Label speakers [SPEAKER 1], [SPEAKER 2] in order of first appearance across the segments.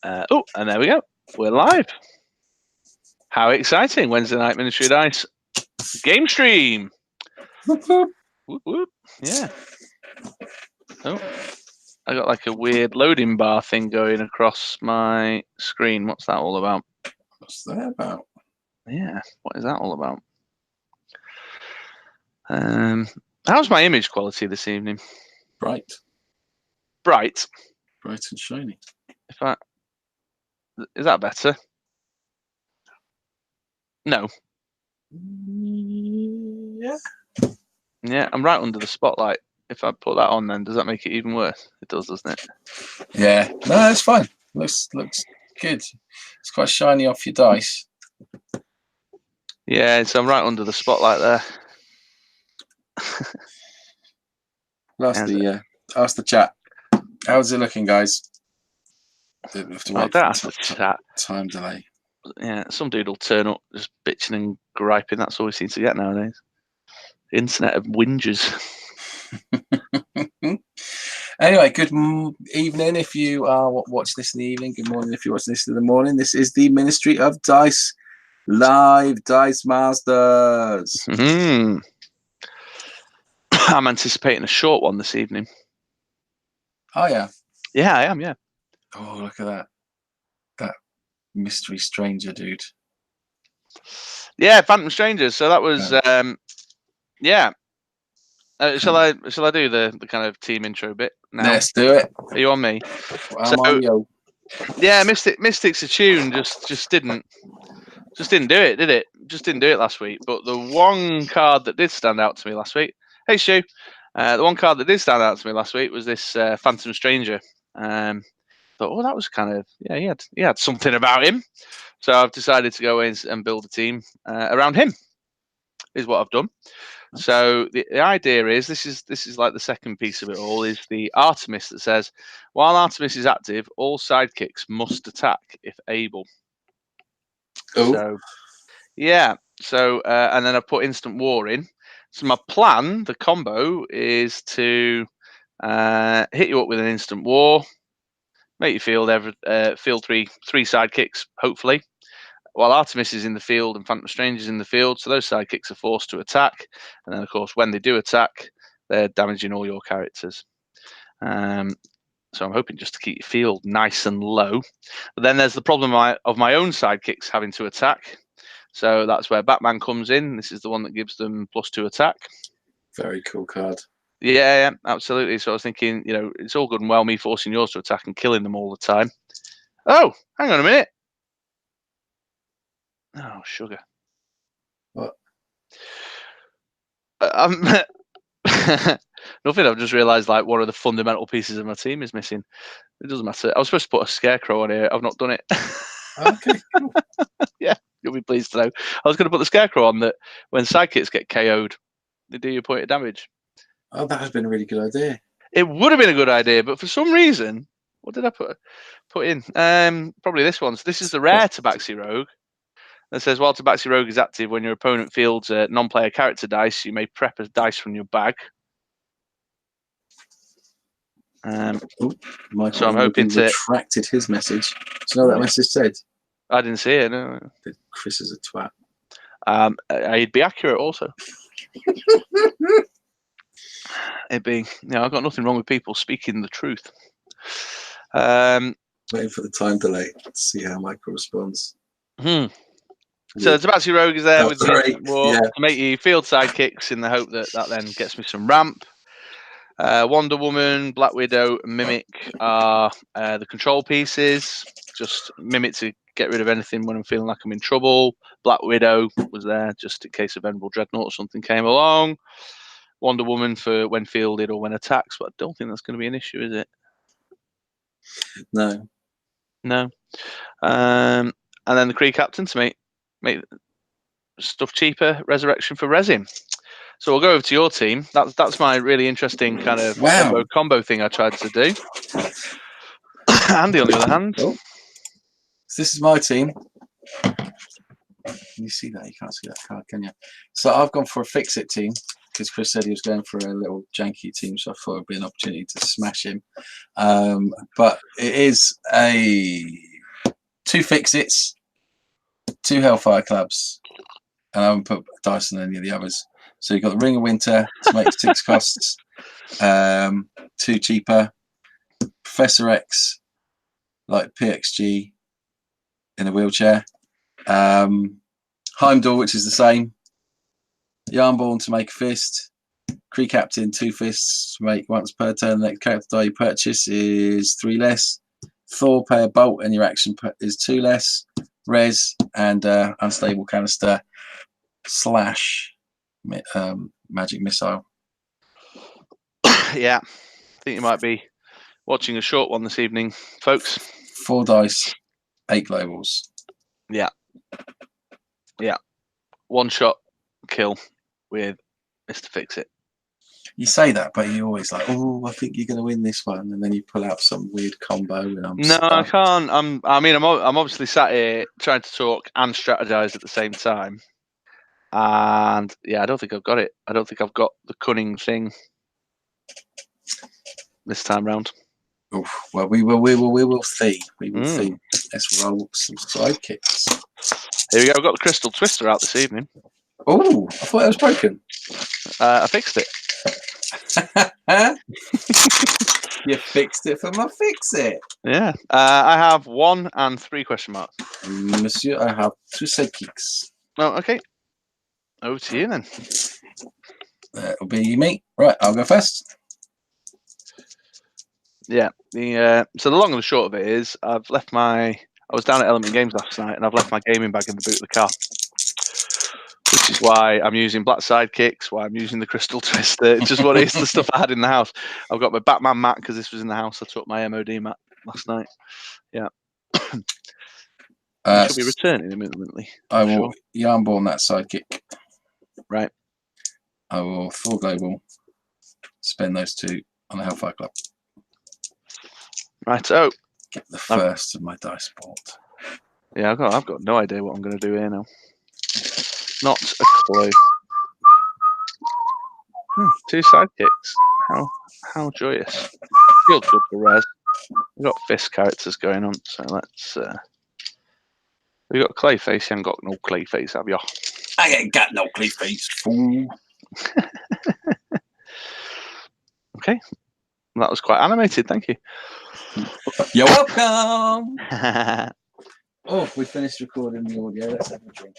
[SPEAKER 1] And there we go. We're live. How exciting. Wednesday night Ministry of Dice game stream.
[SPEAKER 2] Whoop, whoop.
[SPEAKER 1] Whoop, whoop. Yeah. Oh, I got like a weird loading bar thing going across my screen. What's that all about?
[SPEAKER 2] What's that about?
[SPEAKER 1] Yeah, what is that all about? How's my image quality this evening?
[SPEAKER 2] Bright.
[SPEAKER 1] Bright.
[SPEAKER 2] Bright and shiny.
[SPEAKER 1] Is that better? No.
[SPEAKER 2] Yeah.
[SPEAKER 1] Yeah, I'm right under the spotlight. If I put that on, then does that make it even worse? It does, doesn't it?
[SPEAKER 2] Yeah. No, that's fine. Looks good. It's quite shiny off your dice.
[SPEAKER 1] Yeah, so I'm right under the spotlight there.
[SPEAKER 2] Ask the chat. How's it looking, guys? We have to wait
[SPEAKER 1] don't ask the chat.
[SPEAKER 2] Time delay.
[SPEAKER 1] Yeah, some dude will turn up just bitching and griping. That's all we seem to get nowadays. Internet of whingers.
[SPEAKER 2] Anyway, good evening if you are watching this in the evening. Good morning if you're watching this in the morning. This is the Ministry of Dice Live Dice Masters.
[SPEAKER 1] I'm anticipating a short one this evening.
[SPEAKER 2] Oh, yeah.
[SPEAKER 1] Yeah, I am, yeah.
[SPEAKER 2] Oh, look at that. That mystery stranger dude.
[SPEAKER 1] Yeah, Phantom Strangers. So that was, yeah. Shall I do the kind of team intro bit now?
[SPEAKER 2] Let's do it.
[SPEAKER 1] Are you on me?
[SPEAKER 2] I'm on you.
[SPEAKER 1] Yeah, Mystics Attune just didn't do it, did it? Just didn't do it last week. But the one card that did stand out to me last week, hey Stu, the one card that did stand out to me last week was this Phantom Stranger. Thought, that was kind of, yeah, he had something about him. So I've decided to go in and build a team around him. Is what I've done. So the idea is this is like the second piece of it all, is the Artemis that says, while Artemis is active, all sidekicks must attack if able.
[SPEAKER 2] Oh.
[SPEAKER 1] So yeah. So and then I put Instant War in. So my plan, the combo, is to hit you up with an Instant War, make you field three sidekicks, hopefully, while Artemis is in the field and Phantom Strange is in the field. So those sidekicks are forced to attack. And then, of course, when they do attack, they're damaging all your characters. So I'm hoping just to keep your field nice and low. But then there's the problem of my own sidekicks having to attack. So that's where Batman comes in. This is the one that gives them +2 attack.
[SPEAKER 2] Very cool card.
[SPEAKER 1] Yeah, absolutely. So I was thinking, it's all good and well me forcing yours to attack and killing them all the time. Oh, hang on a minute. Oh, sugar.
[SPEAKER 2] What?
[SPEAKER 1] Nothing. I've just realised like one of the fundamental pieces of my team is missing. It doesn't matter. I was supposed to put a scarecrow on here. I've not done it.
[SPEAKER 2] Okay, cool.
[SPEAKER 1] Yeah, you'll be pleased to know. I was going to put the scarecrow on that when sidekicks get KO'd, they do your point of damage.
[SPEAKER 2] Oh, that has been a really good idea.
[SPEAKER 1] It would have been a good idea, but for some reason, what did I put in? Probably this one. So this is the rare Tabaxi Rogue. That says, while Tabaxi Rogue is active, when your opponent fields a non-player character dice, you may prep a dice from your bag. So I'm hoping to
[SPEAKER 2] retracted his message. Do you know what that message said?
[SPEAKER 1] I didn't see it. No.
[SPEAKER 2] Chris is a twat.
[SPEAKER 1] I'd be accurate also. It'd be, I've got nothing wrong with people speaking the truth.
[SPEAKER 2] Waiting for the time delay to see how Michael responds.
[SPEAKER 1] So the Tabaxi Rogue is there with
[SPEAKER 2] the
[SPEAKER 1] War to make you field sidekicks in the hope that then gets me some ramp. Wonder Woman, Black Widow, and Mimic are the control pieces. Just Mimic to get rid of anything when I'm feeling like I'm in trouble. Black Widow was there just in case a Venerable Dreadnought or something came along. Wonder Woman for when fielded or when attacks, but I don't think that's going to be an issue, is it?
[SPEAKER 2] No.
[SPEAKER 1] And then the Kree Captain to make stuff cheaper, Resurrection for resin. So we'll go over to your team. That's my really interesting kind of combo thing I tried to do. Andy, on the other hand.
[SPEAKER 2] So this is my team. Can you see that? You can't see that card, can you? So I've gone for a fix-it team because Chris said he was going for a little janky team, so I thought it would be an opportunity to smash him. But it is a 2 Fix-Its, 2 Hellfire Clubs, and I haven't put dice on any of the others. So you've got the Ring of Winter to make 6 costs, 2 cheaper, Professor X, like PXG in a wheelchair, Heimdall, which is the same, Yarnborn to make a fist, Kree Captain 2 fists to make once per turn. The next character die you purchase is 3 less. Thor, pay a bolt and your action is 2 less. Res and unstable canister / magic missile.
[SPEAKER 1] Yeah, I think you might be watching a short one this evening, folks.
[SPEAKER 2] 4 dice, 8 globals.
[SPEAKER 1] Yeah. 1 shot kill with Mr. Fix-It.
[SPEAKER 2] You say that, but you're always like, "Oh, I think you're going to win this one," and then you pull out some weird combo, and I'm
[SPEAKER 1] No, I
[SPEAKER 2] stumped.
[SPEAKER 1] can't. I'm obviously sat here trying to talk and strategize at the same time, and yeah, I don't think I've got it. I don't think I've got the cunning thing this time round.
[SPEAKER 2] Oof, well, we will see. We will see. Let's roll some sidekicks.
[SPEAKER 1] Here we go. I've got the Crystal Twister out this evening.
[SPEAKER 2] Oh, I thought that was broken.
[SPEAKER 1] I fixed it.
[SPEAKER 2] You fixed it for my Fix-It.
[SPEAKER 1] Yeah. I have 1 and 3 question marks.
[SPEAKER 2] Monsieur, I have 2 sidekicks.
[SPEAKER 1] Oh, okay. Over to you then.
[SPEAKER 2] That'll be me. Right, I'll go first.
[SPEAKER 1] Yeah. So the long and the short of it is, I was down at Element Games last night, and I've left my gaming bag in the boot of the car, which is why I'm using black sidekicks, why I'm using the Crystal Twister. It's just what it is, the stuff I had in the house. I've got my Batman mat because this was in the house. I took my MOD mat last night. Yeah. I shall be returning imminently.
[SPEAKER 2] I will Yarnborn that sidekick.
[SPEAKER 1] Right.
[SPEAKER 2] I will Thor Global. Spend those 2 on the Hellfire Club.
[SPEAKER 1] Right. Oh.
[SPEAKER 2] Get the first of my dice board.
[SPEAKER 1] Yeah, I've got no idea what I'm going to do here now. Not a clue. 2 sidekicks. How joyous. Feels good for Res. We've got fist characters going on, so let's. We've got Clayface. You haven't got no Clayface, have you?
[SPEAKER 2] I ain't got no Clayface, fool.
[SPEAKER 1] Okay. That was quite animated, thank you.
[SPEAKER 2] You're welcome. Oh, we finished recording the audio. Let's have a drink.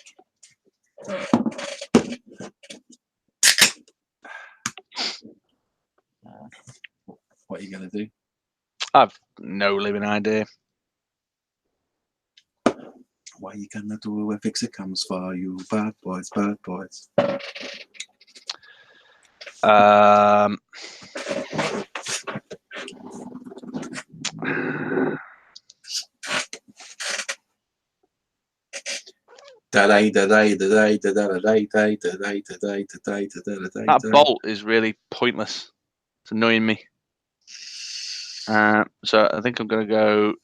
[SPEAKER 2] What are you going to do?
[SPEAKER 1] I've no living idea.
[SPEAKER 2] What are you going to do when Fix-It comes for you? Bad boys, bad boys.
[SPEAKER 1] That bolt is really pointless. It's annoying me. So I think I'm going to go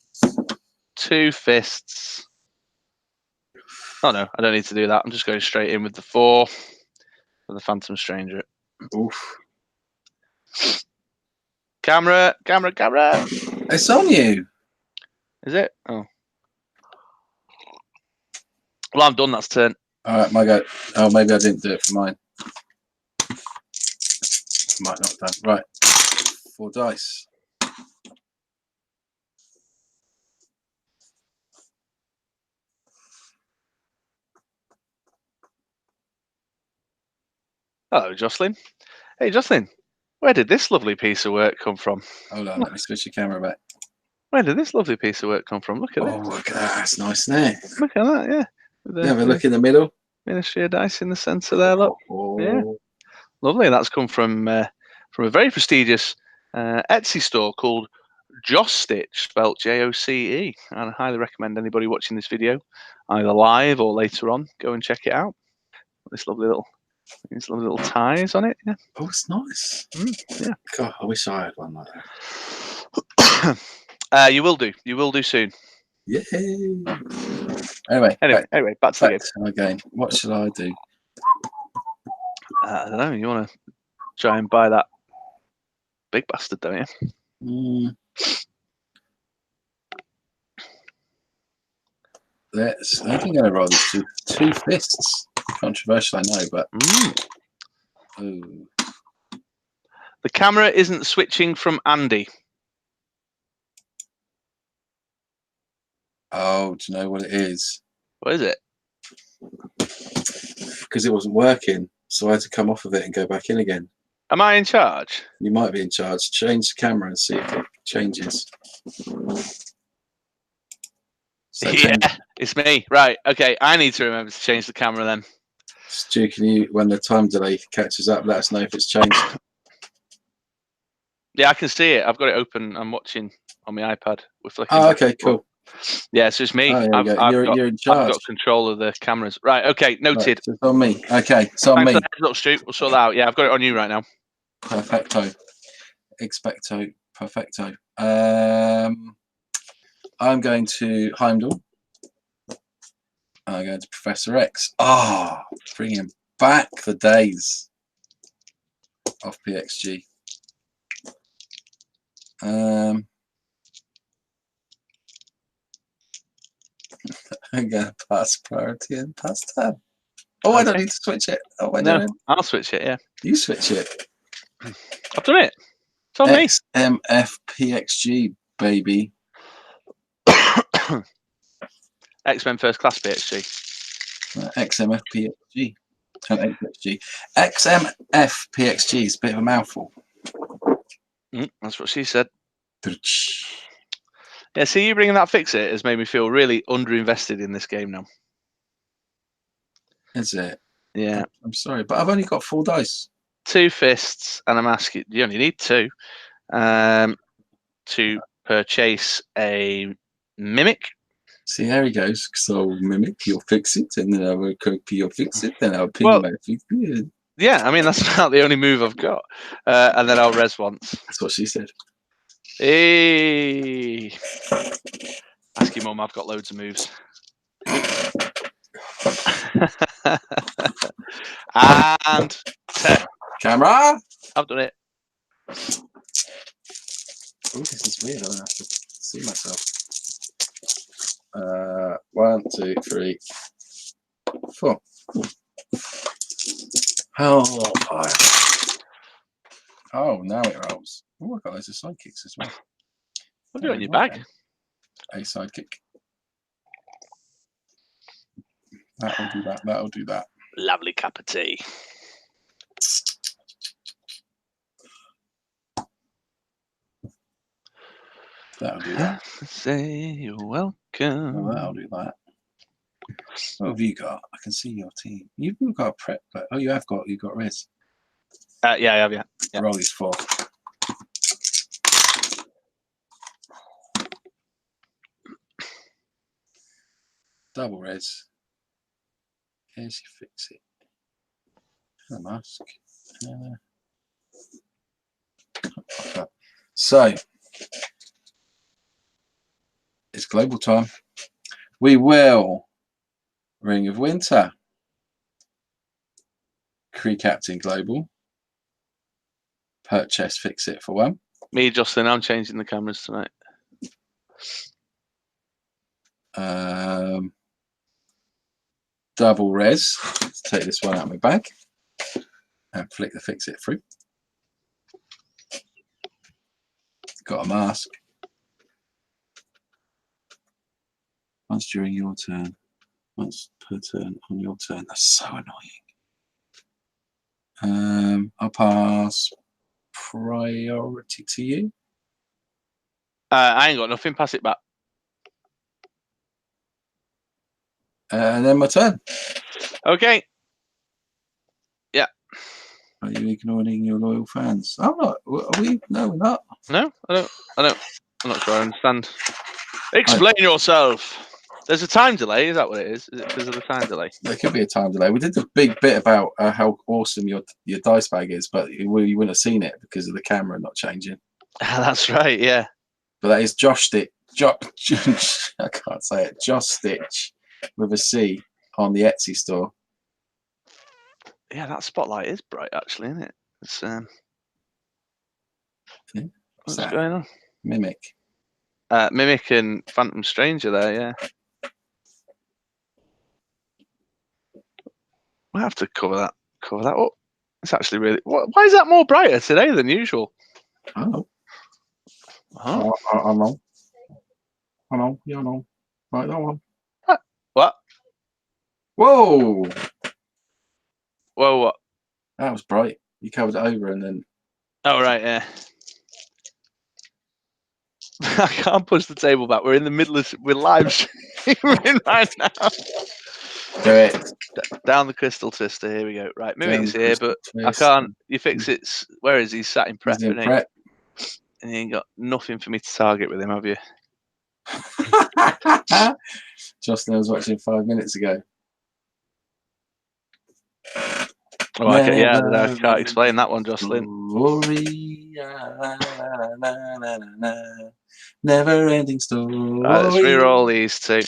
[SPEAKER 1] 2 fists. Oh no, I don't need to do that. I'm just going straight in with the 4 for the Phantom Stranger.
[SPEAKER 2] Oof.
[SPEAKER 1] Camera.
[SPEAKER 2] It's on you.
[SPEAKER 1] Is it? Oh. Well, I'm done. That's turn.
[SPEAKER 2] All right, my go. Oh, maybe I didn't do it for mine. Might not have done. Right. 4 dice.
[SPEAKER 1] Hello, Jocelyn. Hey, Jocelyn. Where did this lovely piece of work come from?
[SPEAKER 2] Hold on, let me switch the camera back.
[SPEAKER 1] Where did this lovely piece of work come from? Look at
[SPEAKER 2] Oh, look at that. That's nice, isn't it?
[SPEAKER 1] Look at that, yeah.
[SPEAKER 2] Have a look in the middle.
[SPEAKER 1] Ministry of Dice in the centre there, look.
[SPEAKER 2] Oh.
[SPEAKER 1] Yeah. Lovely. That's come from a very prestigious Etsy store called Joss Stitch, spelled Joce. And I highly recommend anybody watching this video, either live or later on, go and check it out. These lovely little ties on it. Yeah.
[SPEAKER 2] Oh, it's nice.
[SPEAKER 1] Yeah.
[SPEAKER 2] God, I wish I had one like that.
[SPEAKER 1] You will do. You will do soon.
[SPEAKER 2] Yay. Anyway,
[SPEAKER 1] back to the game.
[SPEAKER 2] My game. What should I do?
[SPEAKER 1] I don't know. You want to try and buy that big bastard, don't you?
[SPEAKER 2] they're going to roll these two fists. Controversial, I know, but ooh.
[SPEAKER 1] The camera isn't switching from Andy.
[SPEAKER 2] Oh, do you know what it is?
[SPEAKER 1] What is it?
[SPEAKER 2] Because it wasn't working, so I had to come off of it and go back in again.
[SPEAKER 1] Am I in charge?
[SPEAKER 2] You might be in charge. Change the camera and see if it changes. So
[SPEAKER 1] Yeah, it's me. Right. Okay. I need to remember to change the camera then.
[SPEAKER 2] Stu, can you, when the time delay catches up, let us know if it's changed?
[SPEAKER 1] Yeah, I can see it. I've got it open. I'm watching on my iPad. We're flicking.
[SPEAKER 2] Oh, okay, cool.
[SPEAKER 1] Yeah, so it's me.
[SPEAKER 2] Oh, you're in charge.
[SPEAKER 1] I've got control of the cameras. Right. Okay. Noted.
[SPEAKER 2] Right, so it's on me. Okay, it's on me.
[SPEAKER 1] Thanks for the heads up, Stu. We'll sort that out. Yeah, I've got it on you right now.
[SPEAKER 2] Perfecto. Expecto. Perfecto. I'm going to Heimdall. I'm going to Professor X. Ah, bringing back the days of PXG. I'm going to pass priority and pass tab. Oh, okay. I don't need to switch it. Oh,
[SPEAKER 1] no, I'll switch it. Yeah,
[SPEAKER 2] you switch it.
[SPEAKER 1] I've done it. It's on me.
[SPEAKER 2] XMFPXG, baby.
[SPEAKER 1] X-Men First Class PXG.
[SPEAKER 2] XMFPXG. XMFPXG is a bit of a mouthful.
[SPEAKER 1] That's what she said. Yeah, see, you bringing that fix-it has made me feel really underinvested in this game now.
[SPEAKER 2] Is it?
[SPEAKER 1] Yeah.
[SPEAKER 2] I'm sorry, but I've only got 4 dice.
[SPEAKER 1] 2 fists, and I'm asking, you only need 2, to purchase a mimic.
[SPEAKER 2] See, there he goes. So mimic, you'll fix it, and then I will copy, you'll fix it, then I'll ping my fix it.
[SPEAKER 1] Yeah, I mean, that's about the only move I've got. And then I'll res once.
[SPEAKER 2] That's what she said.
[SPEAKER 1] Hey. Ask your mum, I've got loads of moves. And 10.
[SPEAKER 2] Camera!
[SPEAKER 1] I've done it.
[SPEAKER 2] Oh, this is weird. I don't have to see myself. 1, 2, 3, 4. Oh, fire. Oh, now it rolls. Oh, I've got loads of sidekicks as well.
[SPEAKER 1] What have you got in your bag?
[SPEAKER 2] A sidekick. That'll do that. That'll do that.
[SPEAKER 1] Lovely cup of tea.
[SPEAKER 2] That'll do that.
[SPEAKER 1] Say you're welcome.
[SPEAKER 2] Oh, that'll do that. What have you got? I can see your team. You've got a prep, but oh, you've got res.
[SPEAKER 1] Yeah, I have. Yeah.
[SPEAKER 2] Roll these 4. Double res. Here's your fix it. The mask. So it's global time. We will Ring of Winter. Kree Captain Global. Purchase fix it for 1.
[SPEAKER 1] Me, Jocelyn, I'm changing the cameras tonight.
[SPEAKER 2] Double res. Let's take this one out of my bag and flick the fix it through. Got a mask. Once during your turn. Once per turn on your turn. That's so annoying. I'll pass priority to you.
[SPEAKER 1] I ain't got nothing. Pass it back.
[SPEAKER 2] And then my turn.
[SPEAKER 1] Okay. Yeah.
[SPEAKER 2] Are you ignoring your loyal fans? I'm not. Are we? No, we're not.
[SPEAKER 1] No, I don't. I'm not sure I understand. Explain yourself. There's a time delay. Is that what it is? Is it because of the time delay?
[SPEAKER 2] There could be a time delay. We did a big bit about how awesome your dice bag is, but you wouldn't have seen it because of the camera not changing.
[SPEAKER 1] That's right. Yeah.
[SPEAKER 2] But that is Josh Stitch. I can't say it. Josh Stitch with a C on the Etsy store.
[SPEAKER 1] Yeah, that spotlight is bright, actually, isn't it? It's
[SPEAKER 2] yeah.
[SPEAKER 1] What's going on?
[SPEAKER 2] Mimic.
[SPEAKER 1] Mimic and Phantom Stranger there, yeah. We'll have to cover that up. It's actually really. Why is that more brighter today than usual?
[SPEAKER 2] I know.
[SPEAKER 1] Huh?
[SPEAKER 2] I know. I know. Yeah, I know. Right, that one.
[SPEAKER 1] What?
[SPEAKER 2] Whoa!
[SPEAKER 1] Whoa, what?
[SPEAKER 2] That was bright. You covered it over and then.
[SPEAKER 1] Oh, right, yeah. I can't push the table back. We're in the middle of. We're live streaming right now.
[SPEAKER 2] Do it.
[SPEAKER 1] Down the crystal twister. Here we go. Right, Mimic's
[SPEAKER 2] Down
[SPEAKER 1] here, but I can't. You fix it. Where is he? Sat in prep,
[SPEAKER 2] He's in
[SPEAKER 1] isn't he?
[SPEAKER 2] prep.
[SPEAKER 1] And you ain't got nothing for me to target with him, have you?
[SPEAKER 2] Justin was watching 5 minutes ago.
[SPEAKER 1] Oh, I can't explain that one, Jocelyn.
[SPEAKER 2] Glory, never ending story.
[SPEAKER 1] Right, let's re-roll these two.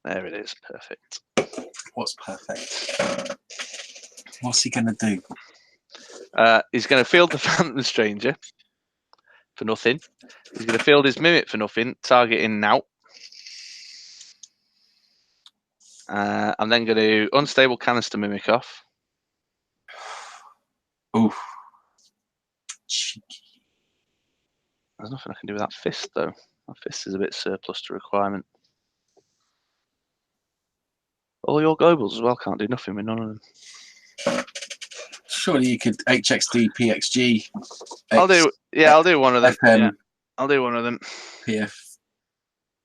[SPEAKER 1] There it is. Perfect.
[SPEAKER 2] What's perfect? What's he going to do?
[SPEAKER 1] He's going to field the Phantom Stranger for nothing. He's going to field his Mimic for nothing, targeting now. I'm then going to Unstable Canister Mimic off.
[SPEAKER 2] Oof.
[SPEAKER 1] There's nothing I can do with that fist, though. That fist is a bit surplus to requirement. All your globals as well can't do nothing with none of them.
[SPEAKER 2] Surely you could HXD, PXG.
[SPEAKER 1] I'll do one of them.
[SPEAKER 2] FM,
[SPEAKER 1] Yeah, I'll do one of them.
[SPEAKER 2] PF,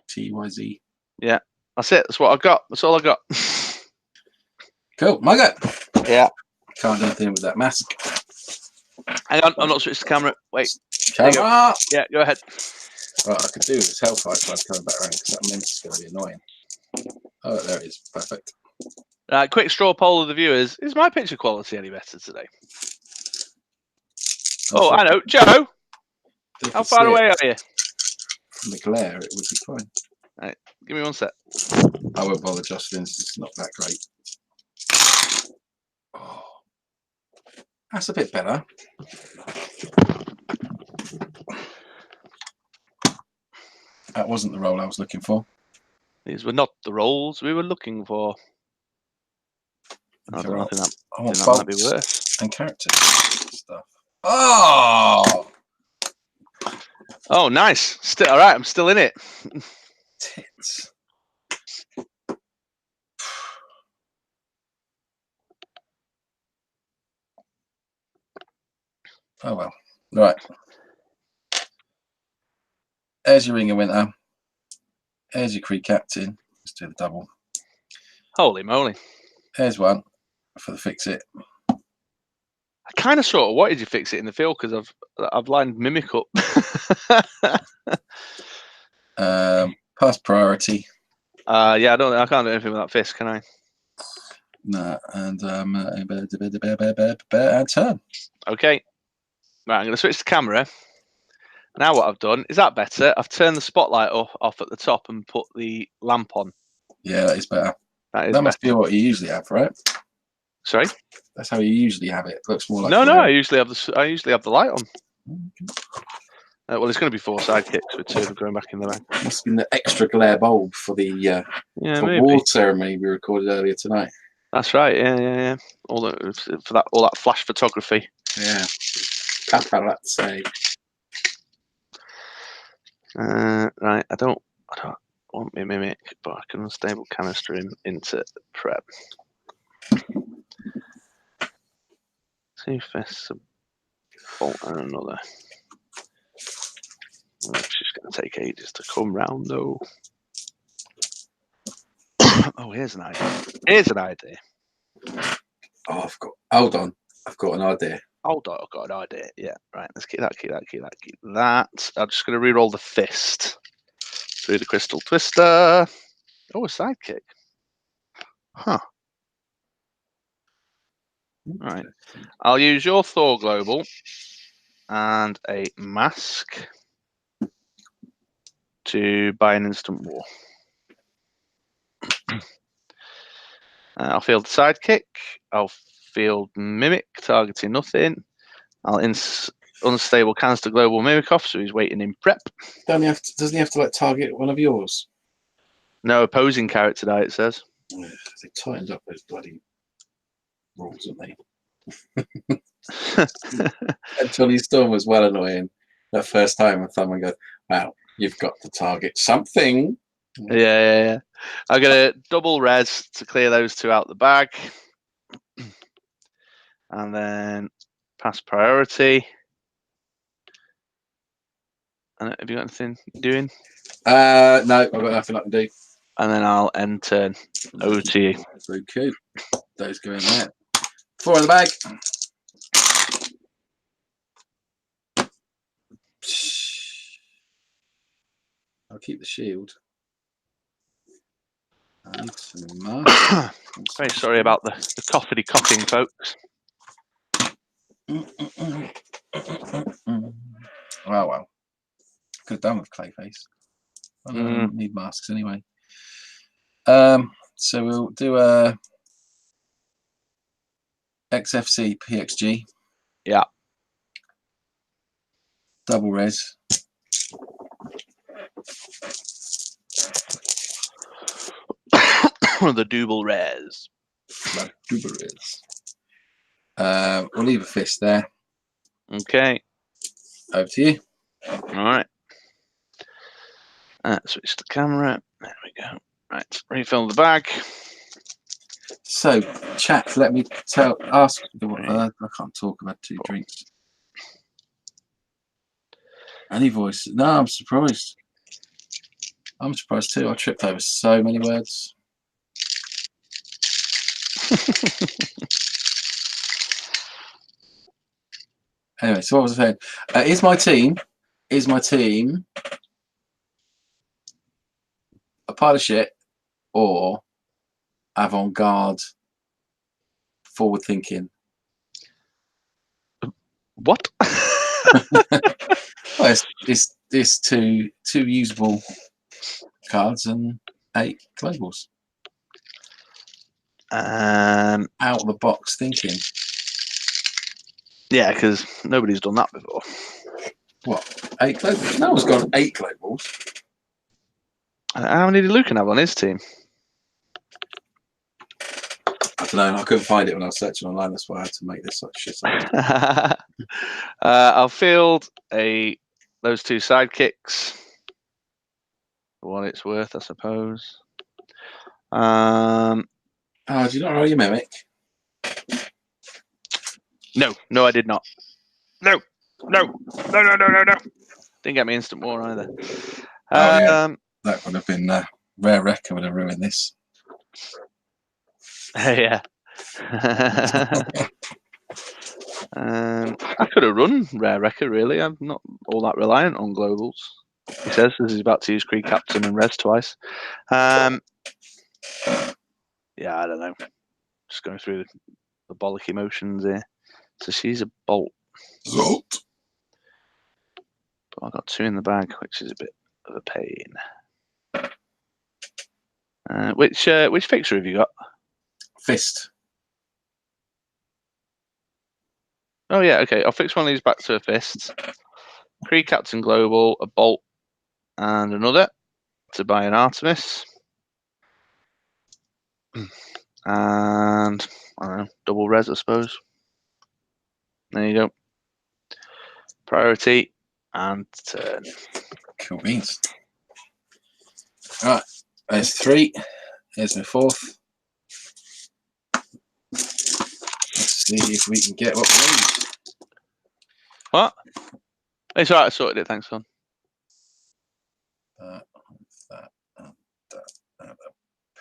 [SPEAKER 2] TYZ.
[SPEAKER 1] Yeah, that's it. That's what I got. That's all I got.
[SPEAKER 2] Cool. My go.
[SPEAKER 1] Yeah.
[SPEAKER 2] Can't do anything with that mask.
[SPEAKER 1] Hang on, I'm not switched the camera. Wait.
[SPEAKER 2] Camera.
[SPEAKER 1] Yeah, go ahead.
[SPEAKER 2] Right, I could do this Hellfire Club coming back around because that mimic is going to be annoying. Oh, there it is. Perfect.
[SPEAKER 1] Quick straw poll of the viewers. Is my picture quality any better today? Oh, I know. Joe, how far away are you?
[SPEAKER 2] From the glare, it would be fine.
[SPEAKER 1] Right, give me one sec.
[SPEAKER 2] I won't bother, Justin. It's not that great. Oh, that's a bit better. That wasn't the roll I was looking for.
[SPEAKER 1] These were not the rolls we were looking for. I don't think that might be worse.
[SPEAKER 2] And characters stuff. Oh!
[SPEAKER 1] Oh, nice. Still all right. I'm still in it.
[SPEAKER 2] Tits. Oh well. Right. There's your Ring of Winter. There's your Kree Captain. Let's do the double.
[SPEAKER 1] Holy moly.
[SPEAKER 2] There's one for the fix it.
[SPEAKER 1] I kind of sort of wanted you to fix it in the field because I've lined Mimic up.
[SPEAKER 2] Pass priority.
[SPEAKER 1] Yeah, I can't do anything with that fist, can I?
[SPEAKER 2] No, and turn.
[SPEAKER 1] Okay. Right, I'm going to switch the camera. Now what I've done, is that better? I've turned the spotlight off at the top and put the lamp on.
[SPEAKER 2] Yeah, that is better.
[SPEAKER 1] That
[SPEAKER 2] must be what you usually have, right?
[SPEAKER 1] Sorry?
[SPEAKER 2] That's how you usually have it. It looks more like
[SPEAKER 1] No, I usually have the light on. Well, it's going to be 4 sidekicks with 2 of them going back in the bag.
[SPEAKER 2] Must have been the extra glare bulb for the award ceremony we recorded earlier tonight.
[SPEAKER 1] That's right. Yeah. All that flash photography.
[SPEAKER 2] Yeah. Paparazzi.
[SPEAKER 1] Right. I don't want my Mimic, but I can Unstable Canister him into prep. See if there's a bolt and another. It's just going to take ages to come round, though. Oh, here's an idea. Oh,
[SPEAKER 2] Hold on. I've got an idea.
[SPEAKER 1] Hold on, I've got an idea. Yeah, right. Let's keep that. I'm just going to re-roll the fist through the crystal twister. Oh, a sidekick. Huh. Right. I'll use your Thor Global and a mask to buy an instant war. I'll field the sidekick. I'll field Mimic, targeting nothing. I'll Unstable Canister Global Mimic off, so he's waiting in prep.
[SPEAKER 2] Doesn't he have to like target one of yours?
[SPEAKER 1] No opposing character die, it says.
[SPEAKER 2] They tightened up those bloody rules, haven't they? And Johnny Storm was well annoying that first time when someone goes, "Wow, you've got to target something."
[SPEAKER 1] Yeah. I got a double res to clear those two out the bag. And then pass priority. And have you got anything doing?
[SPEAKER 2] No, I've got nothing I can do.
[SPEAKER 1] And then I'll end turn. Over to you.
[SPEAKER 2] Very cool. Those go in there. 4 in the bag. I'll keep the shield. I need some masks.
[SPEAKER 1] Very sorry about the coughity coughing, folks.
[SPEAKER 2] Well. Could have done with Clayface. I don't need masks anyway. So we'll do a XFC PXG.
[SPEAKER 1] Yeah.
[SPEAKER 2] Double res.
[SPEAKER 1] The double res.
[SPEAKER 2] Double res. We'll leave a fist there.
[SPEAKER 1] Okay.
[SPEAKER 2] Over to you.
[SPEAKER 1] All right. Switch the camera. There we go. Right. Refill the bag.
[SPEAKER 2] So, chat, let me ask. I can't talk. I've had 2 drinks. Any voice? No, I'm surprised. I'm surprised too. I tripped over so many words. Anyway, so what was I saying? Is my team a pile of shit or avant-garde, forward-thinking?
[SPEAKER 1] What?
[SPEAKER 2] Well, it's two usable cards and 8 globals. Out of the box thinking.
[SPEAKER 1] Yeah, because nobody's done that before.
[SPEAKER 2] What? 8 globals? No one's got 8 globals.
[SPEAKER 1] How many did Lucan have on his team?
[SPEAKER 2] I don't know. I couldn't find it when I was searching online. That's why I had to make this such shit.
[SPEAKER 1] I'll field those 2 sidekicks. For what it's worth, I suppose.
[SPEAKER 2] Oh, did you not roll your mimic?
[SPEAKER 1] No, I did not. No. Didn't get me instant war either.
[SPEAKER 2] Yeah. That would have been Rare Wrecker would have ruined this.
[SPEAKER 1] Yeah. I could have run Rare Wrecker, really. I'm not all that reliant on globals. He says as he's about to use Kree Captain and res twice. Yeah, I don't know. Just going through the bollocky motions here. So she's a bolt.
[SPEAKER 2] Zolt.
[SPEAKER 1] But I've got 2 in the bag, which is a bit of a pain. Which fixer have you got?
[SPEAKER 2] Fist.
[SPEAKER 1] Oh yeah, okay. I'll fix one of these back to a fist. Kree Captain Global, a bolt, and another to buy an Artemis. And I don't know, double res, I suppose. There you go. Priority and turn.
[SPEAKER 2] Cool beans. Alright, there's 3. Here's my 4th. Let's see if we can get what we need.
[SPEAKER 1] What? It's alright, I sorted it, thanks, son.
[SPEAKER 2] That, and a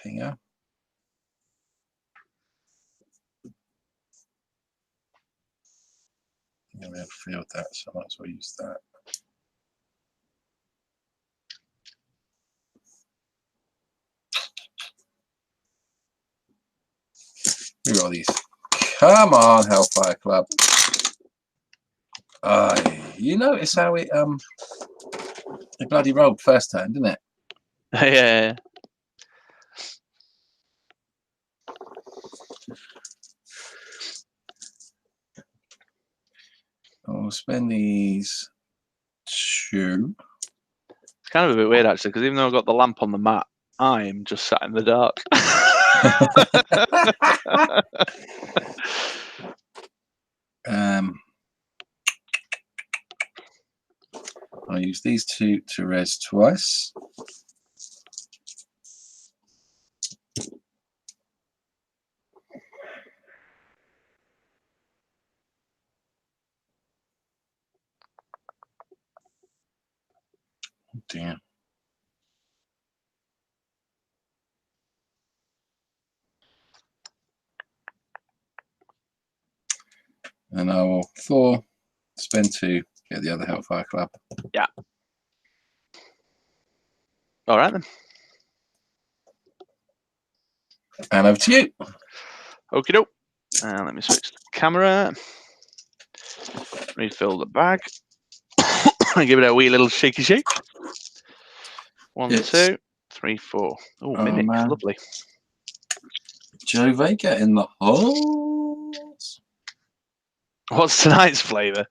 [SPEAKER 2] pinger. I'm going to be able to field that, so I might as well use that. Reroll these. Come on, Hellfire Club. You notice how it bloody rolled first turn, didn't it?
[SPEAKER 1] Yeah.
[SPEAKER 2] I'll spend these 2.
[SPEAKER 1] It's kind of a bit weird actually, because even though I've got the lamp on the mat, I'm just sat in the dark.
[SPEAKER 2] I'll use these two to res twice. Oh dear. And I will 4, spend 2, get the other Hellfire Club.
[SPEAKER 1] Yeah. All right then.
[SPEAKER 2] And over to you.
[SPEAKER 1] Okie doke. Let me switch the camera. Refill the bag. And give it a wee little shaky shake. 1,
[SPEAKER 2] Yes.
[SPEAKER 1] 2, 3, 4. Oh, mimics,
[SPEAKER 2] man.
[SPEAKER 1] lovely.
[SPEAKER 2] Joe Vega in the holes.
[SPEAKER 1] What's tonight's flavour?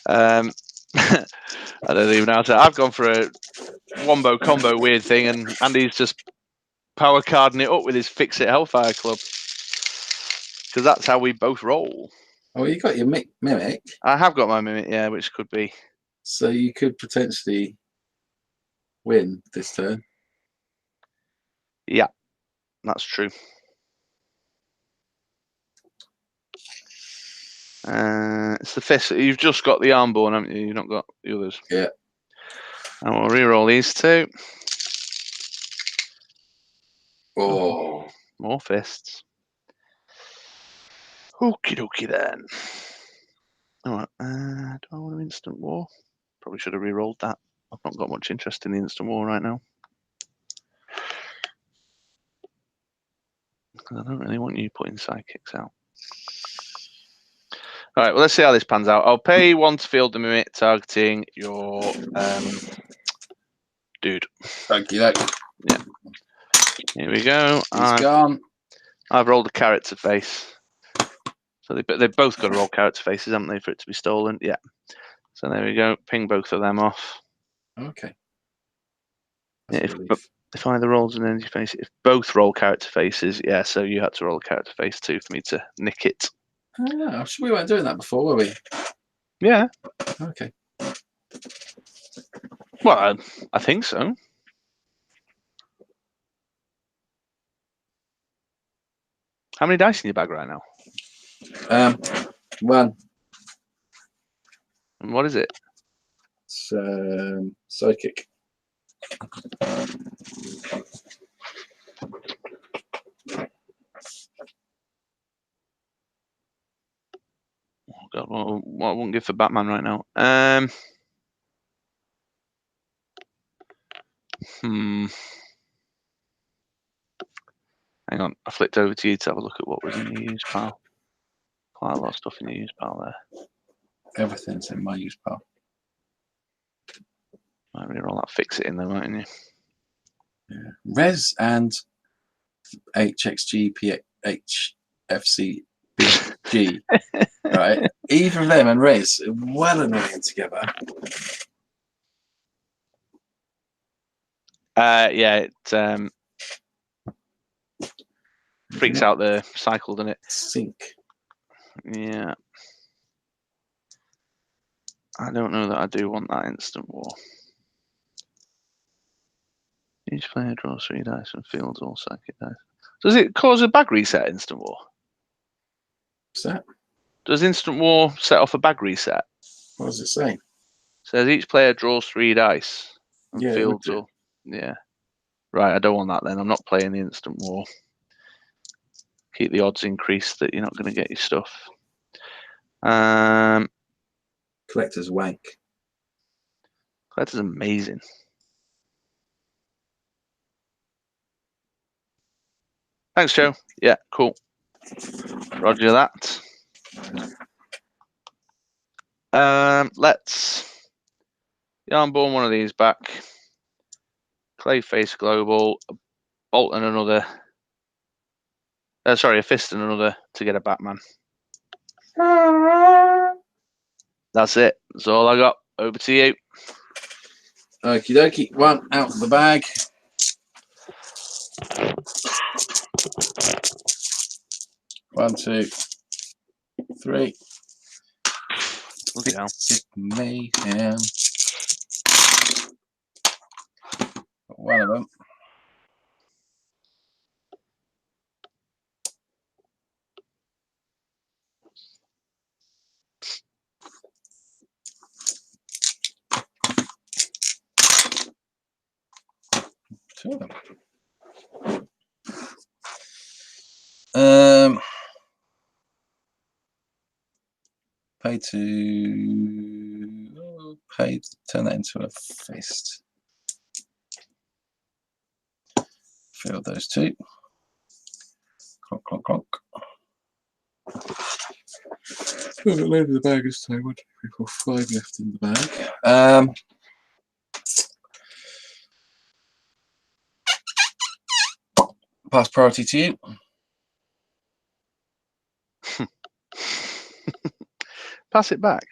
[SPEAKER 1] I don't even know how to. I've gone for a wombo combo weird thing, and Andy's just power carding it up with his Fix It Hellfire Club. Because that's how we both roll.
[SPEAKER 2] Oh, you got your mimic.
[SPEAKER 1] I have got my mimic, yeah, which could be.
[SPEAKER 2] So you could potentially win this turn.
[SPEAKER 1] Yeah, that's true. It's the fist. You've just got the Armborn, haven't you? You've not got the others.
[SPEAKER 2] Yeah.
[SPEAKER 1] And we'll re-roll these two.
[SPEAKER 2] Oh.
[SPEAKER 1] More fists. Okie dokie then. Alright, do I want an instant war? Probably should have re-rolled that. I've not got much interest in the instant war right now. Because I don't really want you putting sidekicks out. Alright, well, let's see how this pans out. I'll pay 1 to field the mimic targeting your dude.
[SPEAKER 2] Thank you.
[SPEAKER 1] Yeah. Here we go.
[SPEAKER 2] He's gone.
[SPEAKER 1] I've rolled a carrot to face. So they've both got to roll carrot to faces, haven't they, for it to be stolen? Yeah. So there we go. Ping both of them off.
[SPEAKER 2] Okay.
[SPEAKER 1] Yeah, if either rolls an energy face, if both roll character faces, yeah, so you had to roll a character face too for me to nick it.
[SPEAKER 2] Oh, we weren't doing that before, were we?
[SPEAKER 1] Yeah.
[SPEAKER 2] Okay.
[SPEAKER 1] Well, I think so. How many dice in your bag right now?
[SPEAKER 2] 1.
[SPEAKER 1] And what is it?
[SPEAKER 2] It's psychic.
[SPEAKER 1] Oh God, what I wouldn't give for Batman right now. Hang on, I flipped over to you to have a look at what was in your use pile. Quite a lot of stuff in your use pile there.
[SPEAKER 2] Everything's in my use pile.
[SPEAKER 1] Might really roll that fix it in there, won't you?
[SPEAKER 2] Yeah. Res and HXG PHFCBG. Right? Either of them and Res are well annoying together.
[SPEAKER 1] Yeah, it freaks out the cycle, doesn't it?
[SPEAKER 2] Sync.
[SPEAKER 1] Yeah. I don't know that I do want that instant war. Each player draws 3 dice and fields all psychic dice. Does it cause a bag reset, instant war?
[SPEAKER 2] What's that?
[SPEAKER 1] Does instant war set off a bag reset?
[SPEAKER 2] What does it say?
[SPEAKER 1] It says each player draws 3 dice and
[SPEAKER 2] Yeah,
[SPEAKER 1] fields all. Yeah. Right, I don't want that then. I'm not playing the instant war. Keep the odds increased that you're not going to get your stuff.
[SPEAKER 2] Collector's wank.
[SPEAKER 1] Collector's amazing. Thanks, Joe. Yeah, cool. Roger that. Let's Yarnborn one of these back. Clayface Global, a bolt and another. Sorry, a fist and another to get a Batman. That's it. That's all I got. Over to you.
[SPEAKER 2] Okie dokie. 1 out of the bag. 1, 2, 3.
[SPEAKER 1] Bloody hell.
[SPEAKER 2] Mayhem. One of them. Two of them. Turn that into a fist. Fill those two. Clonk, clonk, clonk. Got a load of the bag this time. 1, 2, 3, 4, 5 left in the bag. Pass priority to you.
[SPEAKER 1] Pass it back.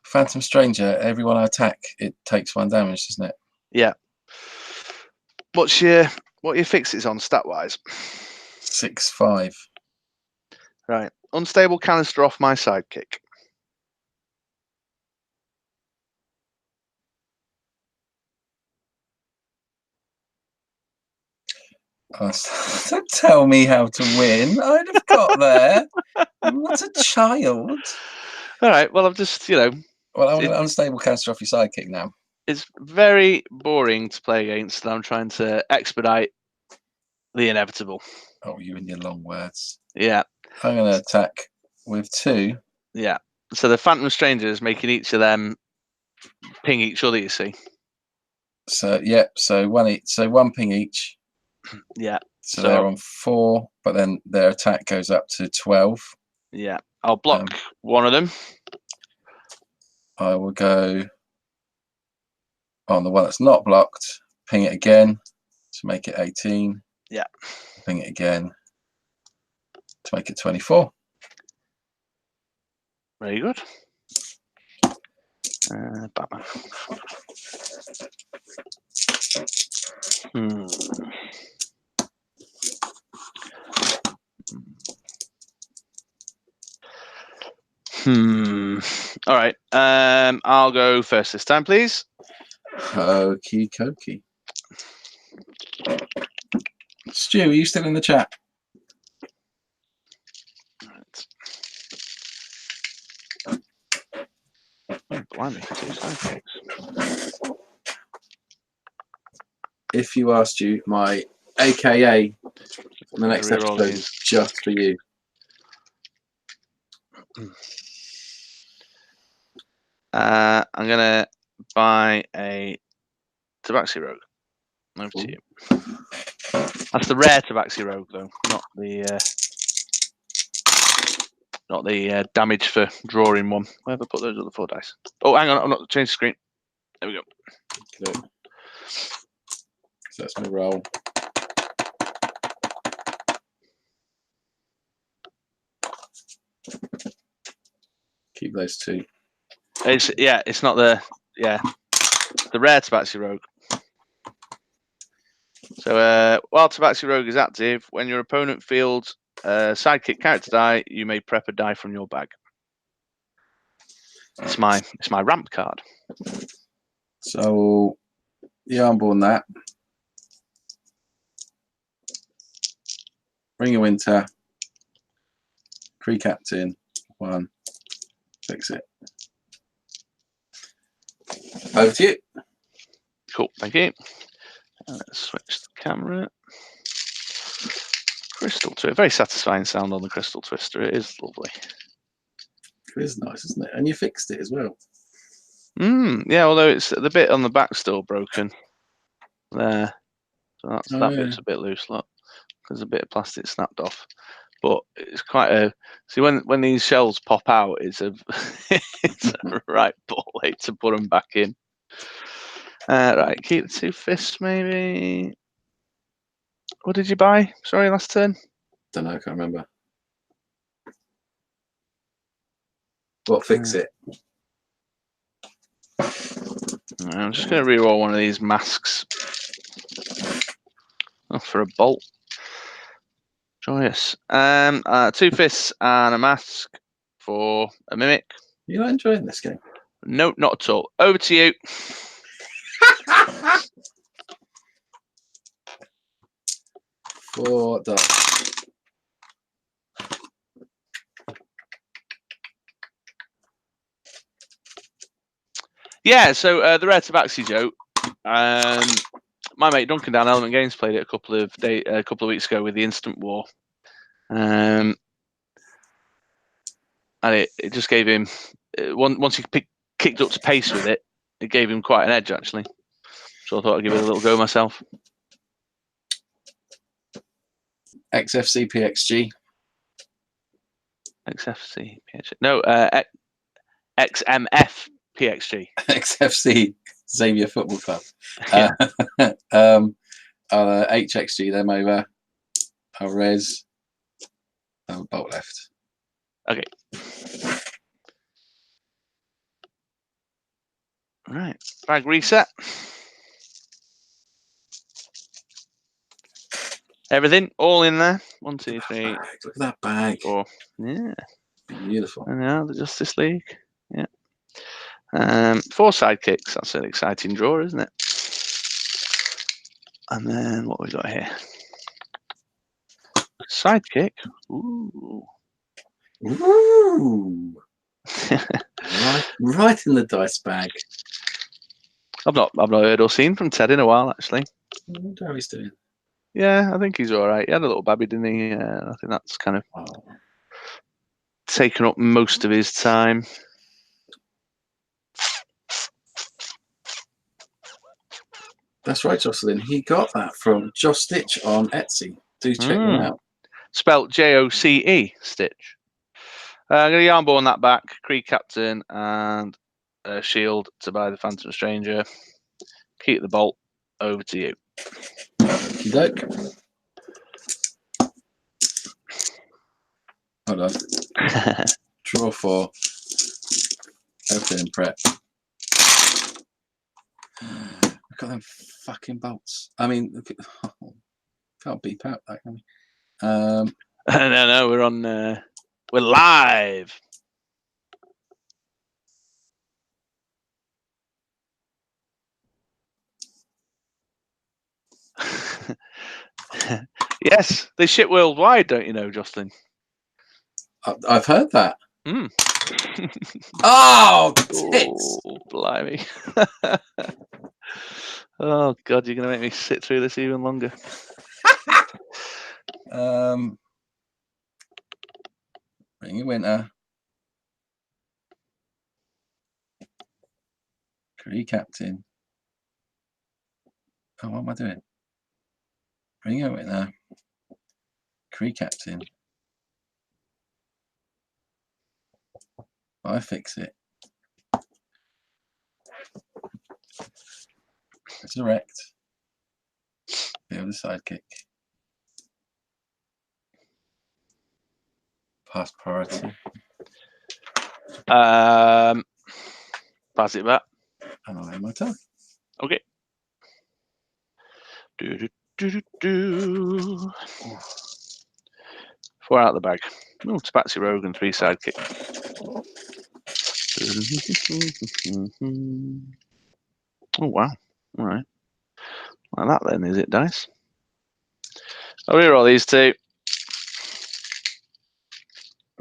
[SPEAKER 2] Phantom Stranger, everyone I attack, it takes 1 damage, doesn't it?
[SPEAKER 1] Yeah. What are your fixes on stat wise?
[SPEAKER 2] 6, 5.
[SPEAKER 1] Right. Unstable canister off my sidekick.
[SPEAKER 2] Oh, don't tell me how to win. I'd have got there. I'm not a child.
[SPEAKER 1] All right. Well, I've just,
[SPEAKER 2] Well, I'm going to unstable canister off your sidekick now.
[SPEAKER 1] It's very boring to play against, and I'm trying to expedite the inevitable.
[SPEAKER 2] Oh, you and your long words.
[SPEAKER 1] Yeah.
[SPEAKER 2] I'm going to attack with 2.
[SPEAKER 1] Yeah. So the Phantom Stranger is making each of them ping each other, you see.
[SPEAKER 2] So, yeah, so 1 ping each.
[SPEAKER 1] Yeah.
[SPEAKER 2] So they're on 4, but then their attack goes up to 12.
[SPEAKER 1] Yeah. I'll block one of them.
[SPEAKER 2] I will go on the one that's not blocked, ping it again to make it 18.
[SPEAKER 1] Yeah.
[SPEAKER 2] Ping it again to make it 24.
[SPEAKER 1] Very good. Batman. All right. I'll go first this time, please.
[SPEAKER 2] Okie dokie. Stu, are you still in the chat?
[SPEAKER 1] Right. Oh, blimey, 2 sidekicks.
[SPEAKER 2] If you are, Stu, my AKA in the next episode is just for you.
[SPEAKER 1] I'm gonna buy a Tabaxi Rogue. Over to you. That's the rare Tabaxi Rogue, though, not the damage for drawing one. Where have I put those other 4 dice? Oh, hang on, I'm not changed the screen. There we go.
[SPEAKER 2] Good. So that's my roll. Keep those 2.
[SPEAKER 1] It's not the rare Tabaxi Rogue. So while Tabaxi Rogue is active, when your opponent fields a sidekick character die, you may prep a die from your bag. It's my ramp card.
[SPEAKER 2] So yeah, I'm born that. Ring of Winter. Pre-captain. 1. Fix it. Over to you.
[SPEAKER 1] Cool, thank you. Let's switch the camera. Crystal Twister. Very satisfying sound on the Crystal Twister. It is lovely.
[SPEAKER 2] It is nice, isn't it? And you fixed it as well.
[SPEAKER 1] Yeah, although it's the bit on the back still broken. There. So that bit's a bit loose, look. There's a bit of plastic snapped off. But it's quite a... See, when these shells pop out, it's a right ball ache to put them back in. Right, keep the 2 fists, maybe. What did you buy? Sorry, last turn?
[SPEAKER 2] Don't know, I can't remember. What, fix it?
[SPEAKER 1] I'm just going to reroll one of these masks. Oh, for a bolt. Joyous. 2 fists and a mask for a mimic.
[SPEAKER 2] You're not enjoying this game?
[SPEAKER 1] No, not at all. Over to you.
[SPEAKER 2] 4 dice.
[SPEAKER 1] Yeah, so the Rare Tabaxi joke. My mate Duncan down Element Games played it a couple of weeks ago with the Instant War, and it just gave him once he kicked up to pace with it, it gave him quite an edge actually. So I thought I'd give it a little go myself.
[SPEAKER 2] XFC PXG.
[SPEAKER 1] XFC PXG. No, XMF PXG.
[SPEAKER 2] XFC Xavier Football Club.
[SPEAKER 1] Yeah.
[SPEAKER 2] HXG them over. I'll res. I'll bolt left.
[SPEAKER 1] Okay. Right. Bag reset. Everything all in there. 1, 2, 3.
[SPEAKER 2] Look at that bag.
[SPEAKER 1] 4. Yeah.
[SPEAKER 2] Beautiful.
[SPEAKER 1] And now the Justice League. Yeah. 4 sidekicks. That's an exciting draw, isn't it? And then what we got here? Sidekick. Ooh.
[SPEAKER 2] Ooh. right in the dice bag.
[SPEAKER 1] I've not heard or seen from Ted in a while actually.
[SPEAKER 2] I wonder how he's doing.
[SPEAKER 1] Yeah, I think he's all right. He had a little baby, didn't he? I think that's kind of taken up most of his time.
[SPEAKER 2] That's right, Jocelyn. He got that from Josh Stitch on Etsy. Do check them out.
[SPEAKER 1] Spelt Joce Stitch. I'm going to Yarnborn that back. Kree Captain and a shield to buy the Phantom Stranger. Keep the bolt. Over to you.
[SPEAKER 2] Okie doke. Hold on. Draw 4. Open and prep. Look at them fucking bolts. I mean, look at, can't beep out that, can we?
[SPEAKER 1] No, we're on. We're live. Yes, they ship worldwide, don't you know, Jocelyn?
[SPEAKER 2] I've heard that.
[SPEAKER 1] Mm.
[SPEAKER 2] Oh, tits.
[SPEAKER 1] Oh, blimey. Oh, God, you're going to make me sit through this even longer.
[SPEAKER 2] Ring of Winter. Kree Captain. Oh, what am I doing? Ring of Winter. Kree Captain. I fix it. Resurrect. The other sidekick. Pass priority.
[SPEAKER 1] Pass it back.
[SPEAKER 2] And I'll end my turn.
[SPEAKER 1] Okay. Do. 4 out of the bag. Oh, Tabaxi Rogue and 3 sidekick. Oh, wow. All right. Like that then, is it, dice? I'll reroll these 2.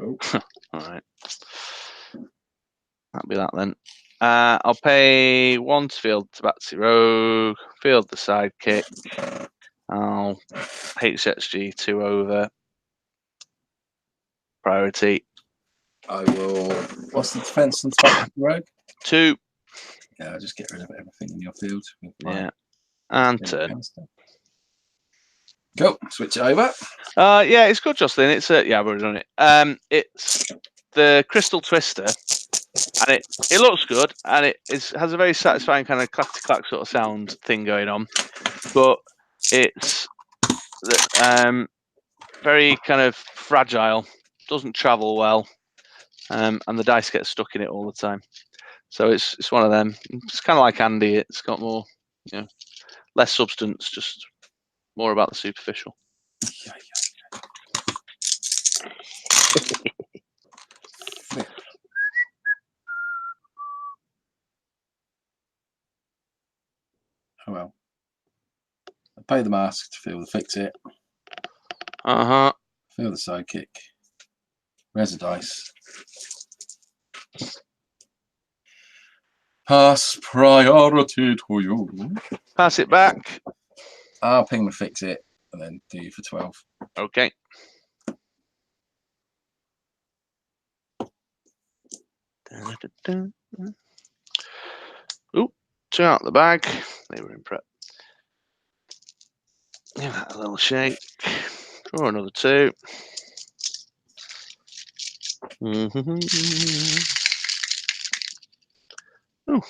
[SPEAKER 2] Oh.
[SPEAKER 1] All right. That'll be that then. I'll pay 1 to field Tabaxi Rogue, field the sidekick. I'll HXG 2 over. Priority.
[SPEAKER 2] I will. What's the defense on Tabaxi Rogue?
[SPEAKER 1] 2.
[SPEAKER 2] Yeah, I'll just get rid of everything in your field.
[SPEAKER 1] Yeah. And turn.
[SPEAKER 2] Go. Switch it over.
[SPEAKER 1] Yeah, it's good, Jocelyn. It's yeah, I've already done it. It's the Crystal Twister, and it looks good, and it has a very satisfying kind of clack sort of sound thing going on, but it's very kind of fragile, doesn't travel well, and the dice get stuck in it all the time. So it's one of them. It's kind of like Andy. It's got more, less substance, just more about the superficial.
[SPEAKER 2] Oh well. I pay the mask to feel the fix it. Feel the sidekick. Where's the dice? Pass priority to you.
[SPEAKER 1] Pass it back.
[SPEAKER 2] I'll ping the fix it and then do you for 12.
[SPEAKER 1] Okay. Ooh, 2 out of the bag. They were in prep. Give that a little shake. Draw another 2. Ooh.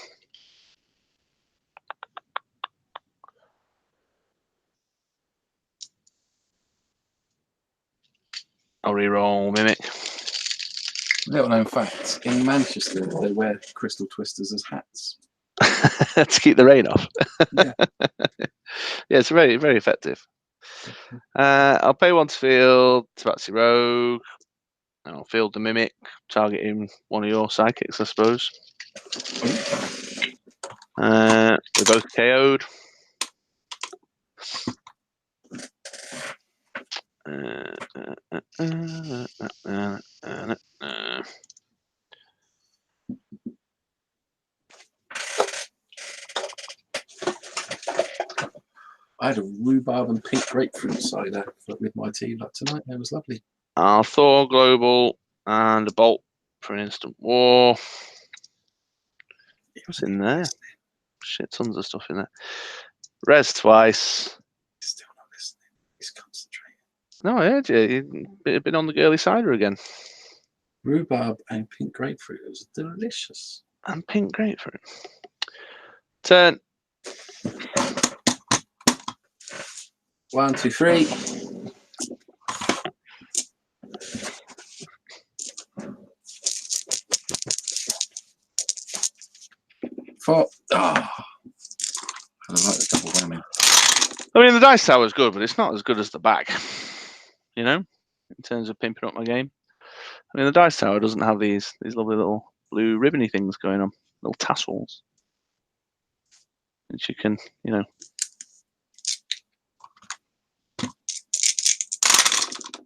[SPEAKER 1] I'll re-roll Mimic.
[SPEAKER 2] Little known fact, in Manchester they wear crystal twisters as hats.
[SPEAKER 1] To keep the rain off.
[SPEAKER 2] Yeah.
[SPEAKER 1] Yeah, it's very, very effective. I'll pay 1 to field Tabaxi Rogue. I'll field the Mimic, targeting one of your sidekicks, I suppose. We're both KO'd.
[SPEAKER 2] I had a rhubarb and pink grapefruit cider with my tea like tonight. It was lovely.
[SPEAKER 1] I'll Thor Global and a Bolt for an instant war. What's in there? Shit, tons of stuff in there. Res twice.
[SPEAKER 2] He's still not listening. He's concentrating.
[SPEAKER 1] No, I heard you. You've been on the girly cider again.
[SPEAKER 2] Rhubarb and pink grapefruit. It was delicious.
[SPEAKER 1] And pink grapefruit. Turn.
[SPEAKER 2] 1, 2, 3. 4. Oh, I like the double whammy.
[SPEAKER 1] I mean, the dice tower is good, but it's not as good as the back. You know, in terms of pimping up my game. I mean, the dice tower doesn't have these lovely little blue ribbony things going on, little tassels, which you can, you know,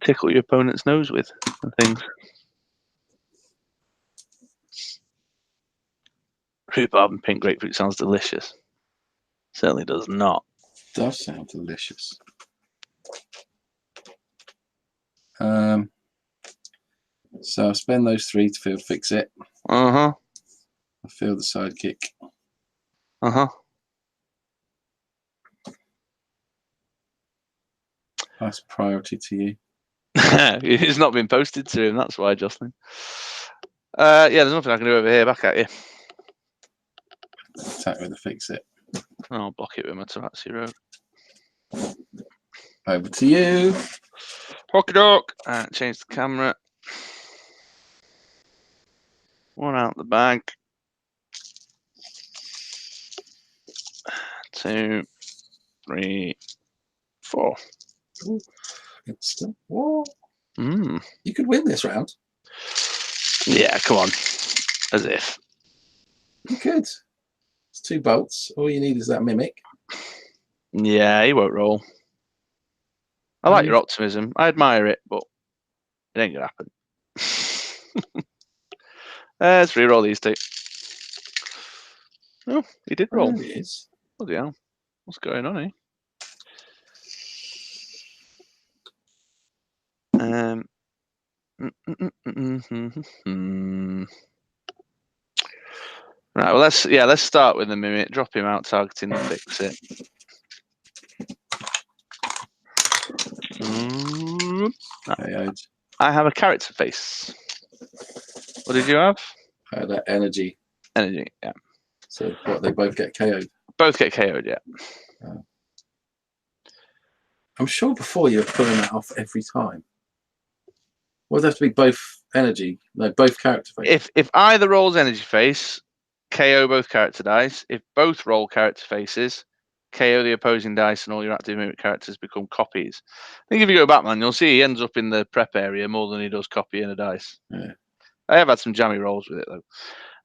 [SPEAKER 1] tickle your opponent's nose with and things. Rhubarb and pink grapefruit sounds delicious. Certainly does not.
[SPEAKER 2] Does sound delicious. So I'll spend those 3 to field fix it.
[SPEAKER 1] I
[SPEAKER 2] field the sidekick. That's priority to you.
[SPEAKER 1] It's not been posted to him, that's why, Jocelyn. Yeah, there's nothing I can do over here. Back at you.
[SPEAKER 2] Attack with the fix it.
[SPEAKER 1] I'll block it with my Tabaxi Rogue.
[SPEAKER 2] Over to you.
[SPEAKER 1] Rocky Dog. Change the camera. 1 out the bag. 2, 3, 4.
[SPEAKER 2] Instant war.
[SPEAKER 1] You
[SPEAKER 2] could win this round.
[SPEAKER 1] Yeah, come on. As if.
[SPEAKER 2] You could. It's 2 bolts. All you need is that Mimic.
[SPEAKER 1] Yeah, he won't roll. I like your optimism. I admire it, but it ain't gonna happen. Let's re-roll these 2. Oh, he did roll.
[SPEAKER 2] There it is.
[SPEAKER 1] Bloody hell. What's going on, eh? Right, well let's start with the Mimic. Drop him out, targeting the fix it. I have a character face. What did you have?
[SPEAKER 2] I had that energy.
[SPEAKER 1] Energy, yeah.
[SPEAKER 2] So what, they both get KO'd?
[SPEAKER 1] Both get KO'd, yeah.
[SPEAKER 2] I'm sure before you were pulling that off every time. Well, they have to be both energy, no, both character face.
[SPEAKER 1] If either rolls energy face, KO both character dice. If both roll character faces, KO the opposing dice, and all your active Mimic characters become copies. I think if you go back, man, you'll see he ends up in the prep area more than he does copying a dice.
[SPEAKER 2] Yeah.
[SPEAKER 1] I have had some jammy rolls with it though.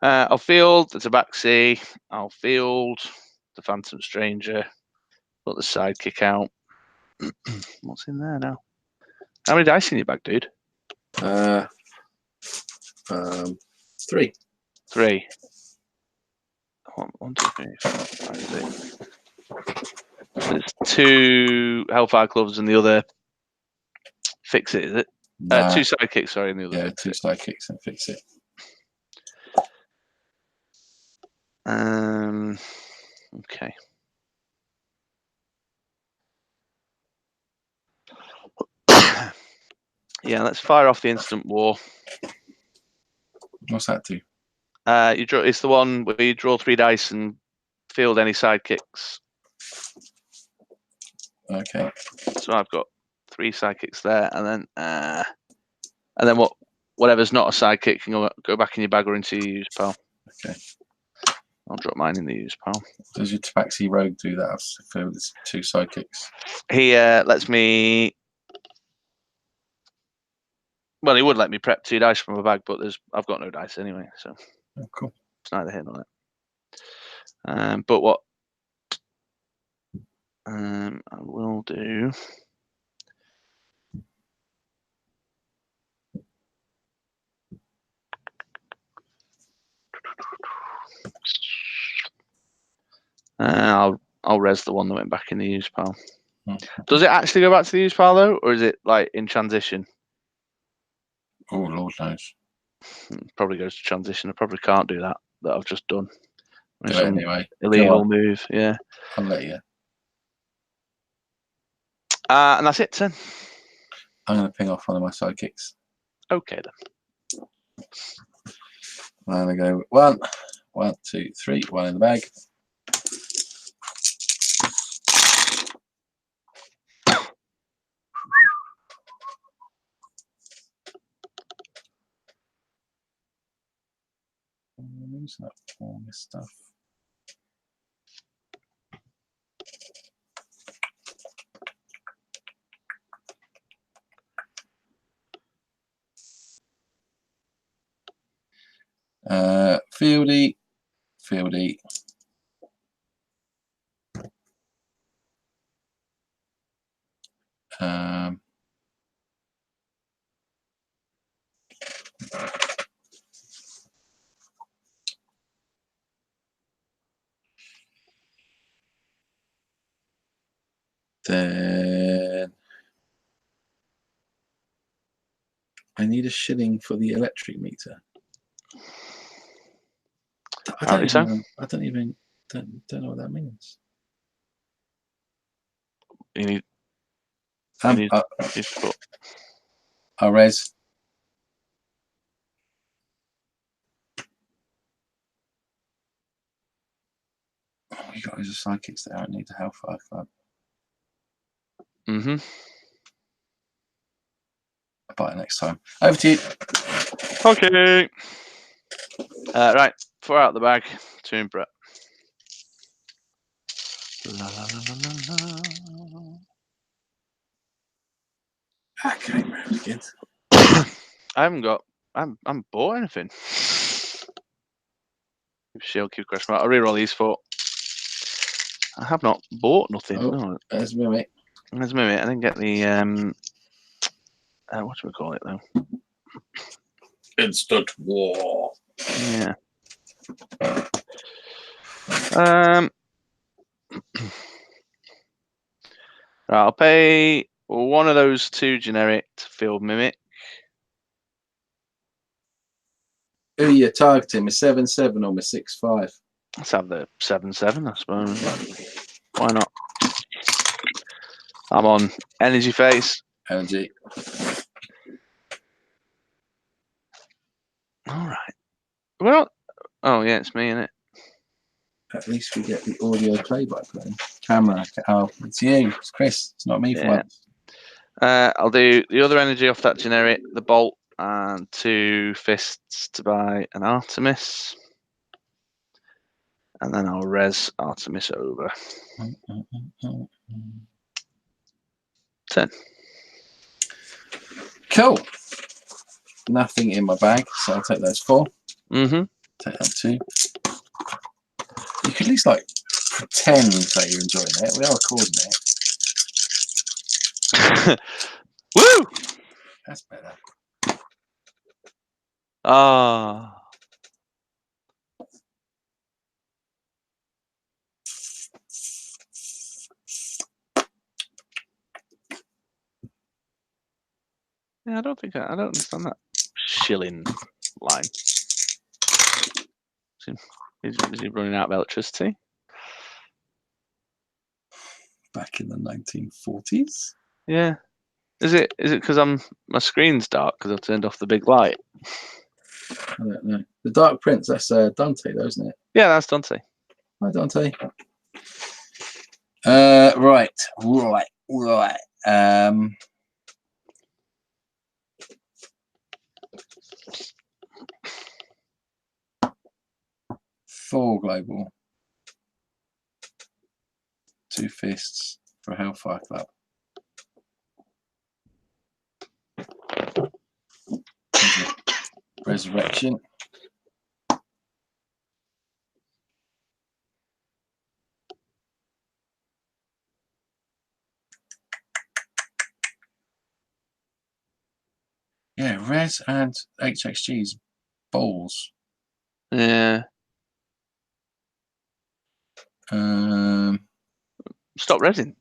[SPEAKER 1] I'll field the Tabaxi. I'll field the Phantom Stranger. Put the sidekick out. What's in there now? How many dice in your bag, dude?
[SPEAKER 2] 3.
[SPEAKER 1] 3. 1, 2, 3, 4, 5, 6. There's 2 Hellfire Clubs and the other Fix It, is it?
[SPEAKER 2] Nah.
[SPEAKER 1] 2 sidekicks, sorry, and the other.
[SPEAKER 2] Yeah, 2 sidekicks and Fix It.
[SPEAKER 1] Okay. Yeah, let's fire off the Instant War.
[SPEAKER 2] What's that do?
[SPEAKER 1] You draw. It's the one where you draw 3 dice and field any sidekicks.
[SPEAKER 2] Okay.
[SPEAKER 1] So I've got 3 sidekicks there, and then whatever's not a sidekick can go back in your bag or into your use pile.
[SPEAKER 2] Okay.
[SPEAKER 1] I'll drop mine in the use pile.
[SPEAKER 2] Does your Tabaxi Rogue do that for the 2 sidekicks?
[SPEAKER 1] He lets me. Well, he would let me prep 2 dice from my bag, but I've got no dice anyway, so
[SPEAKER 2] Cool.
[SPEAKER 1] It's neither here nor there. But what I will do. I'll res the one that went back in the use pile. Does it actually go back to the use pile though, or is it like in transition?
[SPEAKER 2] Oh, Lord knows.
[SPEAKER 1] Probably goes to transition. I probably can't do that I've just done.
[SPEAKER 2] Do it anyway.
[SPEAKER 1] Illegal move, yeah.
[SPEAKER 2] I'll let you.
[SPEAKER 1] And that's it, then.
[SPEAKER 2] I'm going to ping off one of my sidekicks.
[SPEAKER 1] Okay, then.
[SPEAKER 2] I'm going to go 1, 2, 3, 1 in the bag. Losing up all this stuff. Fieldy. Then I need a shilling for the electric meter. I don't even know what that means.
[SPEAKER 1] You need
[SPEAKER 2] I'll res. Oh, you got those sidekicks there. I need the Hellfire Club.
[SPEAKER 1] Mm-hmm.
[SPEAKER 2] I'll buy it next time. Over to you.
[SPEAKER 1] Okay. Right, 4 out of the bag. 2 in prep. La, la, la, la, la.
[SPEAKER 2] Okay, round again.
[SPEAKER 1] I haven't bought anything. Shield Q question mark. I'll reroll these 4. I have not bought nothing.
[SPEAKER 2] Oh, there's Mimic.
[SPEAKER 1] There's Mimic. I didn't get the what do we call it though?
[SPEAKER 2] Instant War.
[SPEAKER 1] Yeah. Right, I'll pay one of those 2 generic to field Mimic.
[SPEAKER 2] Who are you targeting? My 7/7 or my 6/5?
[SPEAKER 1] Let's have the 7/7, I suppose. Why not? I'm on energy phase.
[SPEAKER 2] Energy.
[SPEAKER 1] All right. Well, oh yeah, it's me, isn't it?
[SPEAKER 2] At least we get the audio play-by-play. Camera. Oh, it's you. It's Chris. It's not me for once.
[SPEAKER 1] I'll do the other energy off that generic, the bolt, and 2 fists to buy an Artemis. And then I'll res Artemis over. 10.
[SPEAKER 2] Cool. Nothing in my bag, so I'll take those 4.
[SPEAKER 1] Mm-hmm.
[SPEAKER 2] Take that 2. You could at least like pretend that you're enjoying it. We are recording it.
[SPEAKER 1] Woo!
[SPEAKER 2] That's better.
[SPEAKER 1] Ah. Yeah, I don't understand that shilling line. Is he running out of electricity?
[SPEAKER 2] Back in the 1940s.
[SPEAKER 1] Yeah. Is it because my screen's dark because I've turned off the big light?
[SPEAKER 2] I don't know. The Dark Prince. That's Dante, though, isn't it?
[SPEAKER 1] Yeah, that's Dante.
[SPEAKER 2] Hi, Dante. Right. 4 global. 2 fists for Hellfire Club. Resurrection. Yeah, Res and HXG's balls.
[SPEAKER 1] Yeah. Stop resin.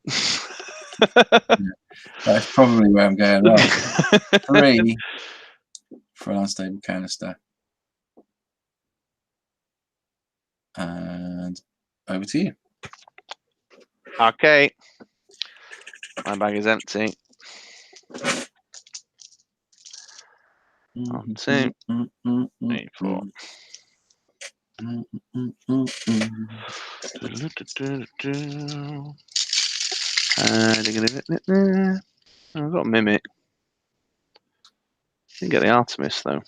[SPEAKER 2] That's probably where I'm going. Right. 3 for an unstable canister. And over to you.
[SPEAKER 1] Okay. My bag is empty. 1, 2, 3, 4. I've got a Mimic. Didn't get the Artemis though,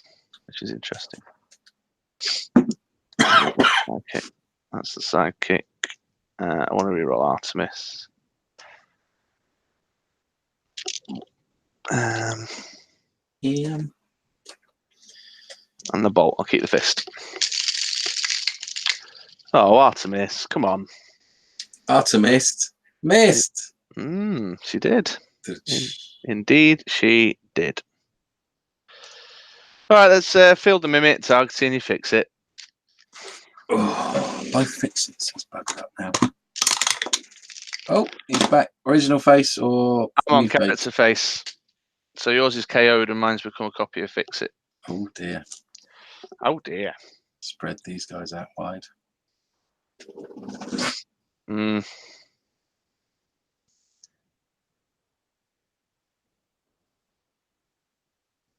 [SPEAKER 1] which is interesting. Okay, that's the sidekick. I want to reroll Artemis. And the bolt. I'll keep the fist. Oh, Artemis, come on.
[SPEAKER 2] Artemis missed.
[SPEAKER 1] She did. Indeed, she did. All right, let's field the Mimic tag, see if you fix it.
[SPEAKER 2] Oh, both fixes. It's bugged up now. Oh, he's back. Original face or
[SPEAKER 1] I'm on
[SPEAKER 2] new face?
[SPEAKER 1] character face. So yours is KO'd and mine's become a copy of Fix It.
[SPEAKER 2] Oh dear.
[SPEAKER 1] Oh dear.
[SPEAKER 2] Spread these guys out wide.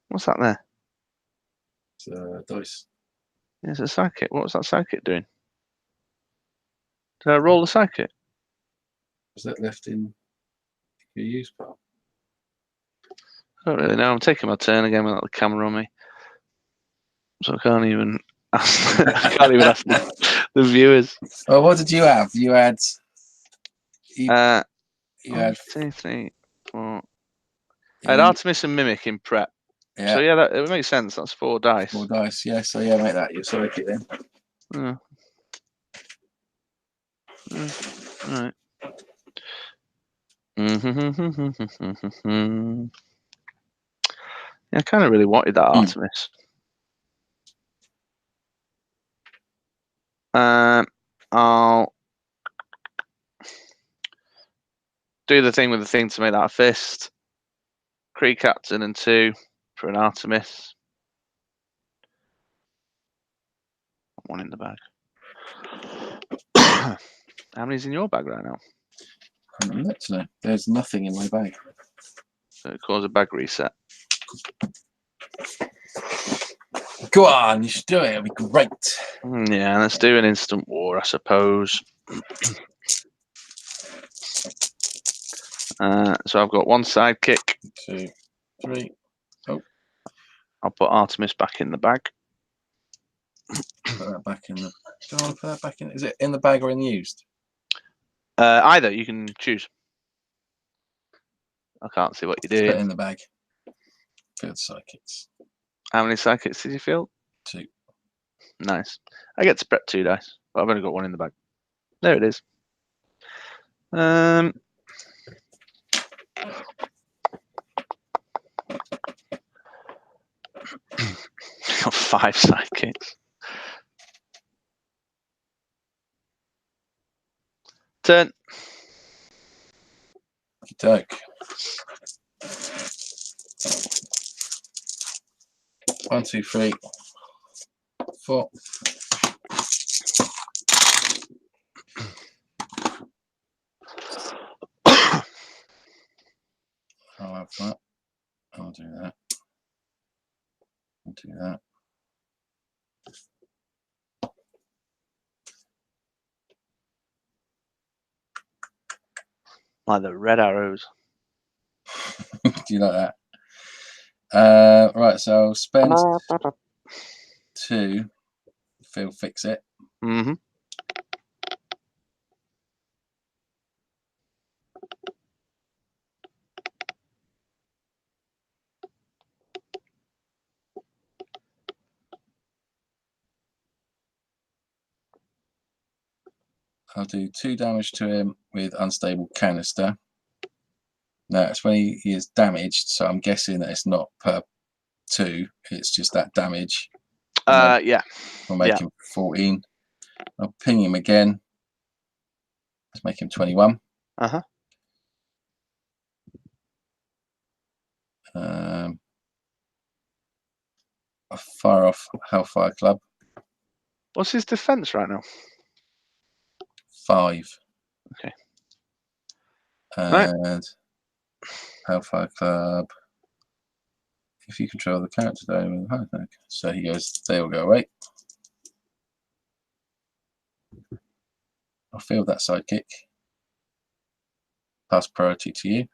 [SPEAKER 1] What's that there?
[SPEAKER 2] It's dice.
[SPEAKER 1] It's a sidekick. What was that sidekick doing? Did I roll the sidekick?
[SPEAKER 2] Was that left in your use pile?
[SPEAKER 1] I don't really know. I'm taking my turn again without the camera on me. So I can't even ask, the viewers.
[SPEAKER 2] Oh, what did you have? You had. You
[SPEAKER 1] One,
[SPEAKER 2] had
[SPEAKER 1] 2, 3, 4. I had Artemis and Mimic in prep.
[SPEAKER 2] Yeah.
[SPEAKER 1] So yeah, it makes sense. That's 4 dice.
[SPEAKER 2] 4 dice, yeah. So yeah, make that your sidekick then.
[SPEAKER 1] All right. Yeah, I kind of really wanted that Artemis. I'll do the thing with the thing to make that a fist. Kree Captain and 2 for an Artemis. 1 in the bag. How many's in your bag right now?
[SPEAKER 2] I'm not to know. There's nothing in my bag.
[SPEAKER 1] So it cause a bag reset.
[SPEAKER 2] Go on, you should do it. It'll be great.
[SPEAKER 1] Yeah, let's do an instant war, I suppose. So I've got 1 sidekick.
[SPEAKER 2] 2, 3. Oh.
[SPEAKER 1] I'll put Artemis back in the bag.
[SPEAKER 2] Put that back in the. Do I want to put that back in? Is it in the bag or in the used?
[SPEAKER 1] Either, you can choose. I can't see what you're doing.
[SPEAKER 2] Put it in the bag. Field sidekicks.
[SPEAKER 1] How many sidekicks did you field?
[SPEAKER 2] 2.
[SPEAKER 1] Nice. I get to prep 2 dice, but I've only got 1 in the bag. There it is. 5 sidekicks. Turn.
[SPEAKER 2] Doke. 1, 2, 3, 4. I'll have that. I'll do that. I'll do that.
[SPEAKER 1] Like the red arrows.
[SPEAKER 2] Do you like that? Right, so I'll spend 2. Phil, fix it.
[SPEAKER 1] Mm-hmm.
[SPEAKER 2] I'll do 2 damage to him with unstable canister. Now it's when he is damaged, so I'm guessing that it's not per 2, it's just that damage.
[SPEAKER 1] Yeah.
[SPEAKER 2] We'll make him 14. I'll ping him again. Let's make him 21.
[SPEAKER 1] Uh-huh.
[SPEAKER 2] I'll fire off Hellfire Club.
[SPEAKER 1] What's his defense right now?
[SPEAKER 2] 5.
[SPEAKER 1] Okay.
[SPEAKER 2] And
[SPEAKER 1] right.
[SPEAKER 2] Hellfire Club. If you control the character, so he goes. They will go away. I'll field that sidekick. Pass priority to you.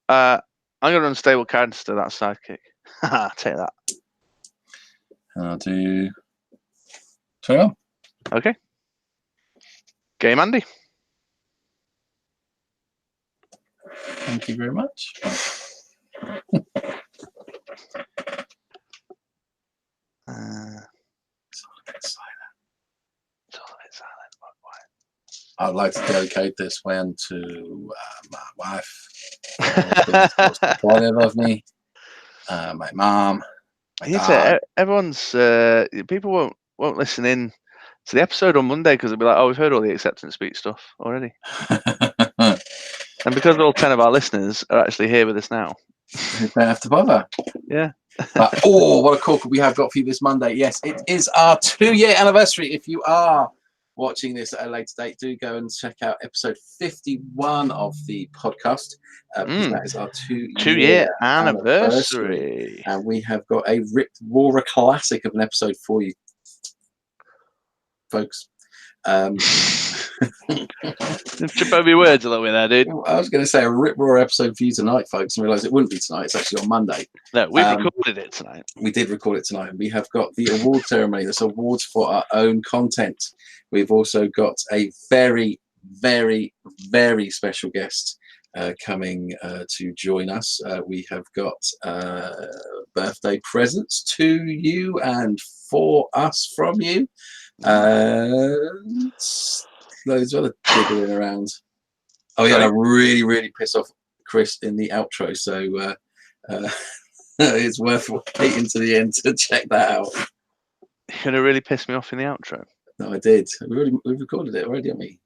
[SPEAKER 1] I'm going to unstable canister that sidekick. Take that.
[SPEAKER 2] And I'll do 21.
[SPEAKER 1] Okay. Game Andy.
[SPEAKER 2] Thank you very much. I'd like to dedicate this one to my wife, supportive of me, my mom, my dad.
[SPEAKER 1] Everyone's people won't listen in to the episode on Monday because they'll be like, "Oh, we've heard all the acceptance speech stuff already." And because all 10 of our listeners are actually here with us now,
[SPEAKER 2] you don't have to bother.
[SPEAKER 1] Yeah.
[SPEAKER 2] Oh, what a corker we have got for you this Monday. Yes, it is our 2-year anniversary. If you are watching this at a later date, do go and check out episode 51 of the podcast. Because that is our 2-year
[SPEAKER 1] anniversary.
[SPEAKER 2] And we have got a Rip Roarer classic of an episode for you, folks.
[SPEAKER 1] Trip over your words a little bit there, dude.
[SPEAKER 2] I was going to say a Rip Roar episode for you tonight, folks, and realised it wouldn't be tonight. It's actually on Monday.
[SPEAKER 1] No, we recorded it tonight.
[SPEAKER 2] We did record it tonight. We have got the award ceremony. That's awards for our own content. We've also got a very, very, very special guest coming to join us. We have got birthday presents to you and for us from you. Loads of other giggling around. Oh yeah, I really, really piss off Chris in the outro, so it's worth waiting to the end to check that out.
[SPEAKER 1] You're gonna really piss me off in the outro.
[SPEAKER 2] No, I did. We've recorded it already, haven't we?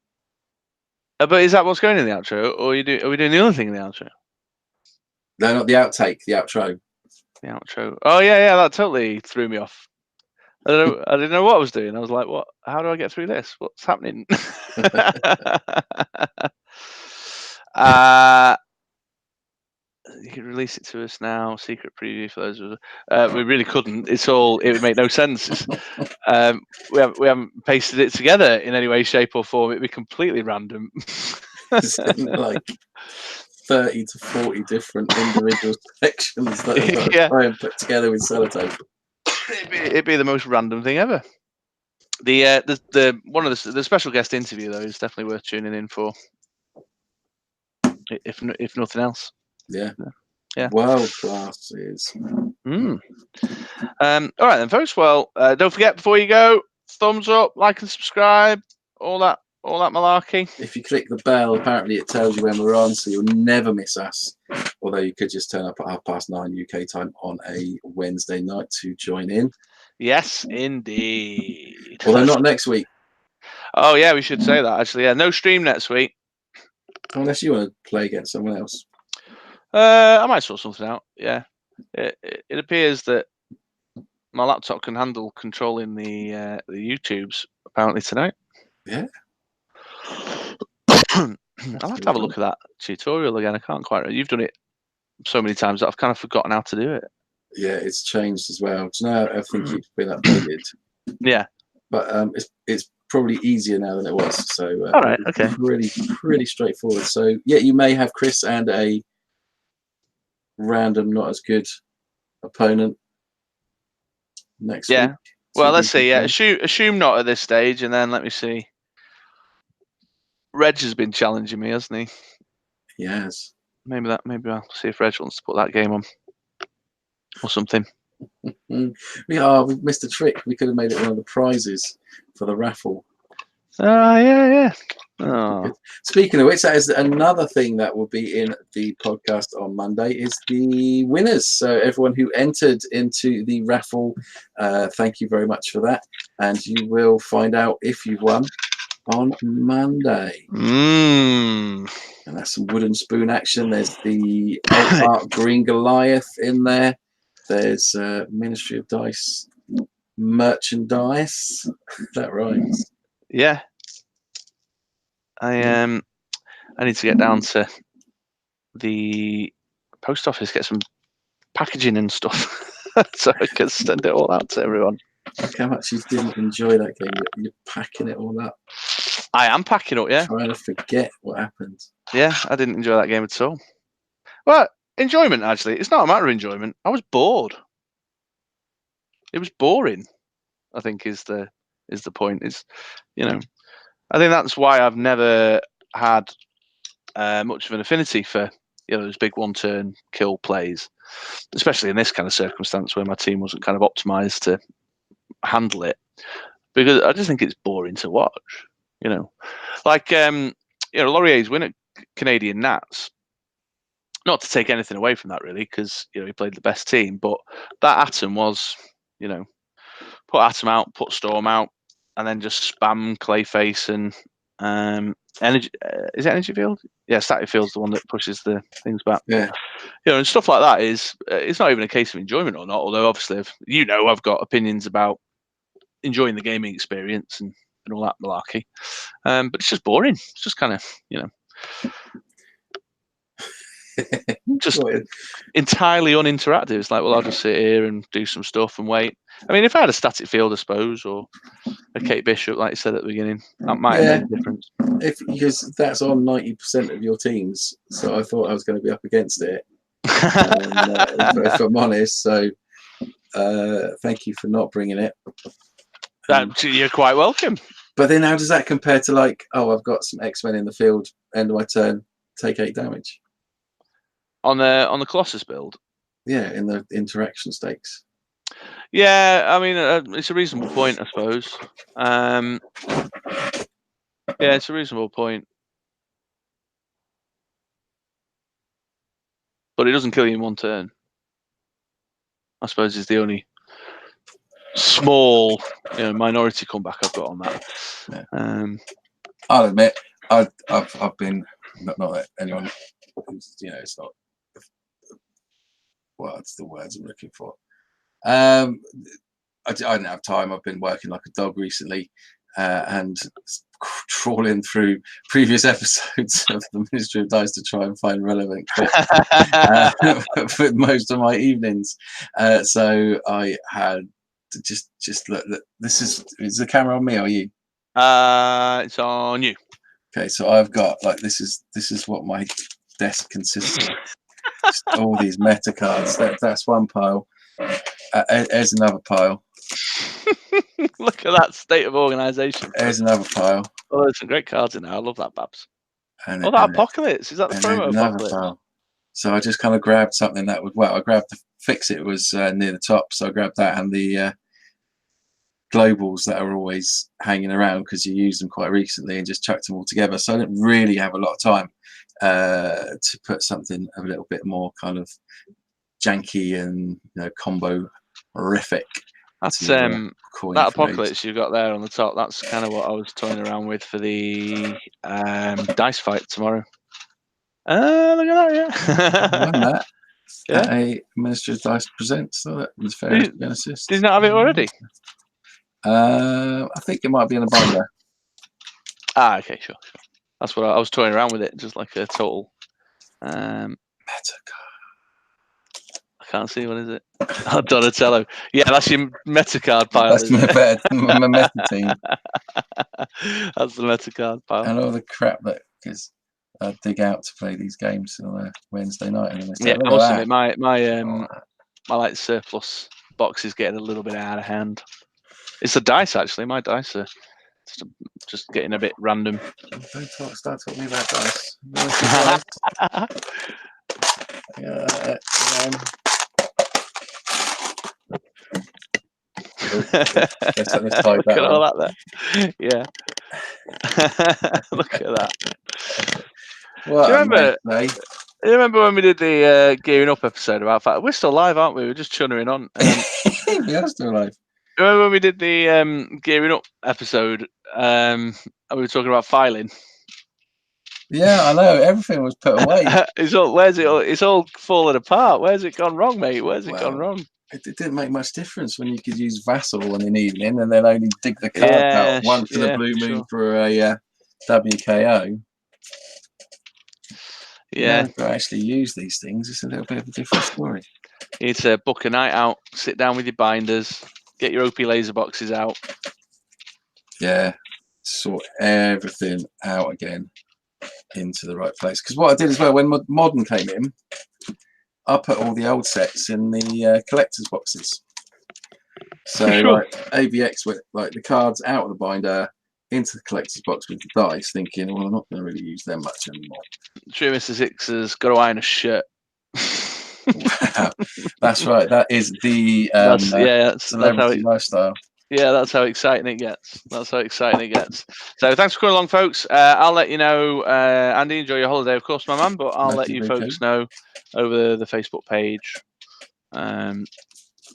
[SPEAKER 1] But is that what's going in the outro, or are we doing the other thing in the outro?
[SPEAKER 2] No, not the outtake. The outro.
[SPEAKER 1] The outro. Oh yeah, that totally threw me off. I didn't know what I was doing. I was like, "What? How do I get through this? What's happening?" You can release it to us now. Secret preview for those. We really couldn't. It would make no sense. We haven't pasted it together in any way, shape, or form. It'd be completely random.
[SPEAKER 2] Like 30 to 40 different individual sections that I've got to try and put together with sellotape.
[SPEAKER 1] It'd be the most random thing ever. The one of the special guest interview though is definitely worth tuning in for. If nothing else.
[SPEAKER 2] Yeah.
[SPEAKER 1] Yeah.
[SPEAKER 2] World class is.
[SPEAKER 1] All right then, folks. Well, don't forget before you go, thumbs up, like and subscribe, all that malarkey.
[SPEAKER 2] If you click the bell, apparently it tells you when we're on, so you'll never miss us. Although you could just turn up at 9:30 UK time on a Wednesday night to join in.
[SPEAKER 1] Yes, indeed.
[SPEAKER 2] Although not next week.
[SPEAKER 1] Oh yeah, we should say that actually. Yeah, no stream next week.
[SPEAKER 2] Unless you want to play against someone else.
[SPEAKER 1] I might sort something out. Yeah, it appears that my laptop can handle controlling the YouTubes apparently tonight.
[SPEAKER 2] Yeah.
[SPEAKER 1] I'll have to have a look at that tutorial again. I can't quite. You've done it so many times that I've kind of forgotten how to do it.
[SPEAKER 2] Yeah, it's changed as well. Do you know everything keeps being updated?
[SPEAKER 1] Yeah.
[SPEAKER 2] But it's probably easier now than it was. So
[SPEAKER 1] all right, okay.
[SPEAKER 2] Pretty straightforward. So yeah, you may have Chris and a random, not as good opponent next week.
[SPEAKER 1] Well, let's see. Yeah, assume not at this stage, and then let me see. Reg has been challenging me, hasn't he?
[SPEAKER 2] Yes.
[SPEAKER 1] Maybe I'll see if Reg wants to put that game on or something.
[SPEAKER 2] We've missed a trick. We could have made it one of the prizes for the raffle.
[SPEAKER 1] Yeah. Oh.
[SPEAKER 2] Speaking of which, that is another thing that will be in the podcast on Monday is the winners. So everyone who entered into the raffle, thank you very much for that. And you will find out if you've won on Monday. And that's some wooden spoon action. There's the Alt Art Green Goliath in there. There's Ministry of Dice merchandise. That rhymes.
[SPEAKER 1] Yeah. I need to get down to the post office, get some packaging and stuff, so I can send it all out to everyone.
[SPEAKER 2] Look how much you didn't enjoy that game. You're packing it all up.
[SPEAKER 1] I am packing up, yeah.
[SPEAKER 2] Trying to forget what happened.
[SPEAKER 1] Yeah, I didn't enjoy that game at all. Well, enjoyment, actually. It's not a matter of enjoyment. I was bored. It was boring, I think, is the point. It's, I think that's why I've never had much of an affinity for those big one-turn kill plays, especially in this kind of circumstance where my team wasn't kind of optimized to handle it, because I just think it's boring to watch. Like Laurier's win at Canadian Nats. Not to take anything away from that, really, because he played the best team, but that Atom was, put Atom out, put Storm out, and then just spam Clayface and Energy. Is it Energy Field? Yeah, Static Field's the one that pushes the things back.
[SPEAKER 2] Yeah.
[SPEAKER 1] And stuff like that is, it's not even a case of enjoyment or not, although obviously, I've got opinions about enjoying the gaming experience and all that malarkey. But it's just boring. It's just kind of, just entirely uninteractive. It's like, well, I'll just sit here and do some stuff and wait. I mean, if I had a Static Field, I suppose, or a Kate Bishop, like you said at the beginning, that might have made a difference.
[SPEAKER 2] Because that's on 90% of your teams, so I thought I was going to be up against it. If I'm honest, so thank you for not bringing it.
[SPEAKER 1] You're quite welcome.
[SPEAKER 2] But then, how does that compare to I've got some X-Men in the field, end of my turn, take 8 damage
[SPEAKER 1] on the Colossus build?
[SPEAKER 2] Yeah, in the interaction stakes.
[SPEAKER 1] Yeah, I mean, it's a reasonable point, I suppose. Yeah, it's a reasonable point. But it doesn't kill you in one turn. I suppose is the only small, minority comeback I've got on that.
[SPEAKER 2] Yeah. I'll admit, I've been not that anyone, it's not. Well, it's the words I'm looking for. I don't have time. I've been working like a dog recently, and trawling through previous episodes of the Ministry of Dice to try and find relevant clips for most of my evenings. So I had to just look. This is the camera on me or you?
[SPEAKER 1] It's on you.
[SPEAKER 2] Okay, so I've got this is what my desk consists of. Just all these meta cards. That's one pile. There's another pile.
[SPEAKER 1] Look at that state of organisation.
[SPEAKER 2] There's another pile.
[SPEAKER 1] Oh, there's some great cards in there. I love that, Babs. That Apocalypse. Is that the promo Apocalypse? Pile.
[SPEAKER 2] So I just kind of grabbed something that would. Well, I grabbed the Fix It was near the top, so I grabbed that and the globals that are always hanging around because you used them quite recently and just chucked them all together. So I don't really have a lot of time to put something a little bit more kind of janky and combo horrific.
[SPEAKER 1] That's
[SPEAKER 2] coin
[SPEAKER 1] that
[SPEAKER 2] grenades.
[SPEAKER 1] Apocalypse you got there on the top. That's kind of what I was toying around with for the dice fight tomorrow. Look at that, yeah.
[SPEAKER 2] I won that.
[SPEAKER 1] Yeah.
[SPEAKER 2] At a Ministry's Dice Presents. So that was fair to be an assist.
[SPEAKER 1] Did you not have it already?
[SPEAKER 2] I think it might be in a binder.
[SPEAKER 1] Okay, sure. That's what I was toying around with it, just like a total.
[SPEAKER 2] Meta
[SPEAKER 1] I can't see, what is it? Oh, Donatello. Yeah, that's your meta card pile.
[SPEAKER 2] That's my meta team.
[SPEAKER 1] That's the meta card pile.
[SPEAKER 2] And all the crap that because I dig out to play these games on a Wednesday night. And
[SPEAKER 1] Yeah, I must admit, my like surplus box is getting a little bit out of hand. It's the dice, actually. My dice are just getting a bit random.
[SPEAKER 2] Don't start talking about dice. Let's type
[SPEAKER 1] Look
[SPEAKER 2] that
[SPEAKER 1] at all that there. Yeah. Look at that.
[SPEAKER 2] What
[SPEAKER 1] Do you remember when we did the Gearing Up episode about fact? We're still live, aren't we? We're just chunnering on.
[SPEAKER 2] We are still live.
[SPEAKER 1] Remember when we did the Gearing Up episode and we were talking about filing?
[SPEAKER 2] Yeah, I know. Everything was put away.
[SPEAKER 1] It's all falling apart. Where's it gone wrong, mate? Where's it gone wrong?
[SPEAKER 2] It didn't make much difference when you could use Vassal in an evening and then only dig the card out. One for the Blue Moon for a WKO.
[SPEAKER 1] Yeah.
[SPEAKER 2] To actually use these things, it's a little bit of a different story.
[SPEAKER 1] You need to book a night out, sit down with your binders, get your OP laser boxes out.
[SPEAKER 2] Yeah, sort everything out again into the right place. Because what I did as well, when Modern came in, I put all the old sets in the collector's boxes. So like AVX went like the cards out of the binder into the collector's box with the dice, thinking, well, I'm not going to really use them much anymore.
[SPEAKER 1] True, Mr. Six has got to iron a shirt.
[SPEAKER 2] Wow, that's right. That is the celebrity lifestyle.
[SPEAKER 1] Yeah, that's how exciting it gets. So thanks for coming along, folks. I'll let you know, Andy, enjoy your holiday, of course, my man, but I'll let you folks know over the Facebook page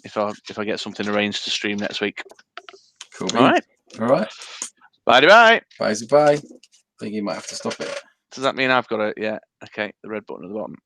[SPEAKER 1] if I get something arranged to stream next week.
[SPEAKER 2] Cool.
[SPEAKER 1] All right. Bye.
[SPEAKER 2] Bye. I think you might have to stop it.
[SPEAKER 1] Does that mean I've got it? Yeah. Okay. The red button at the bottom.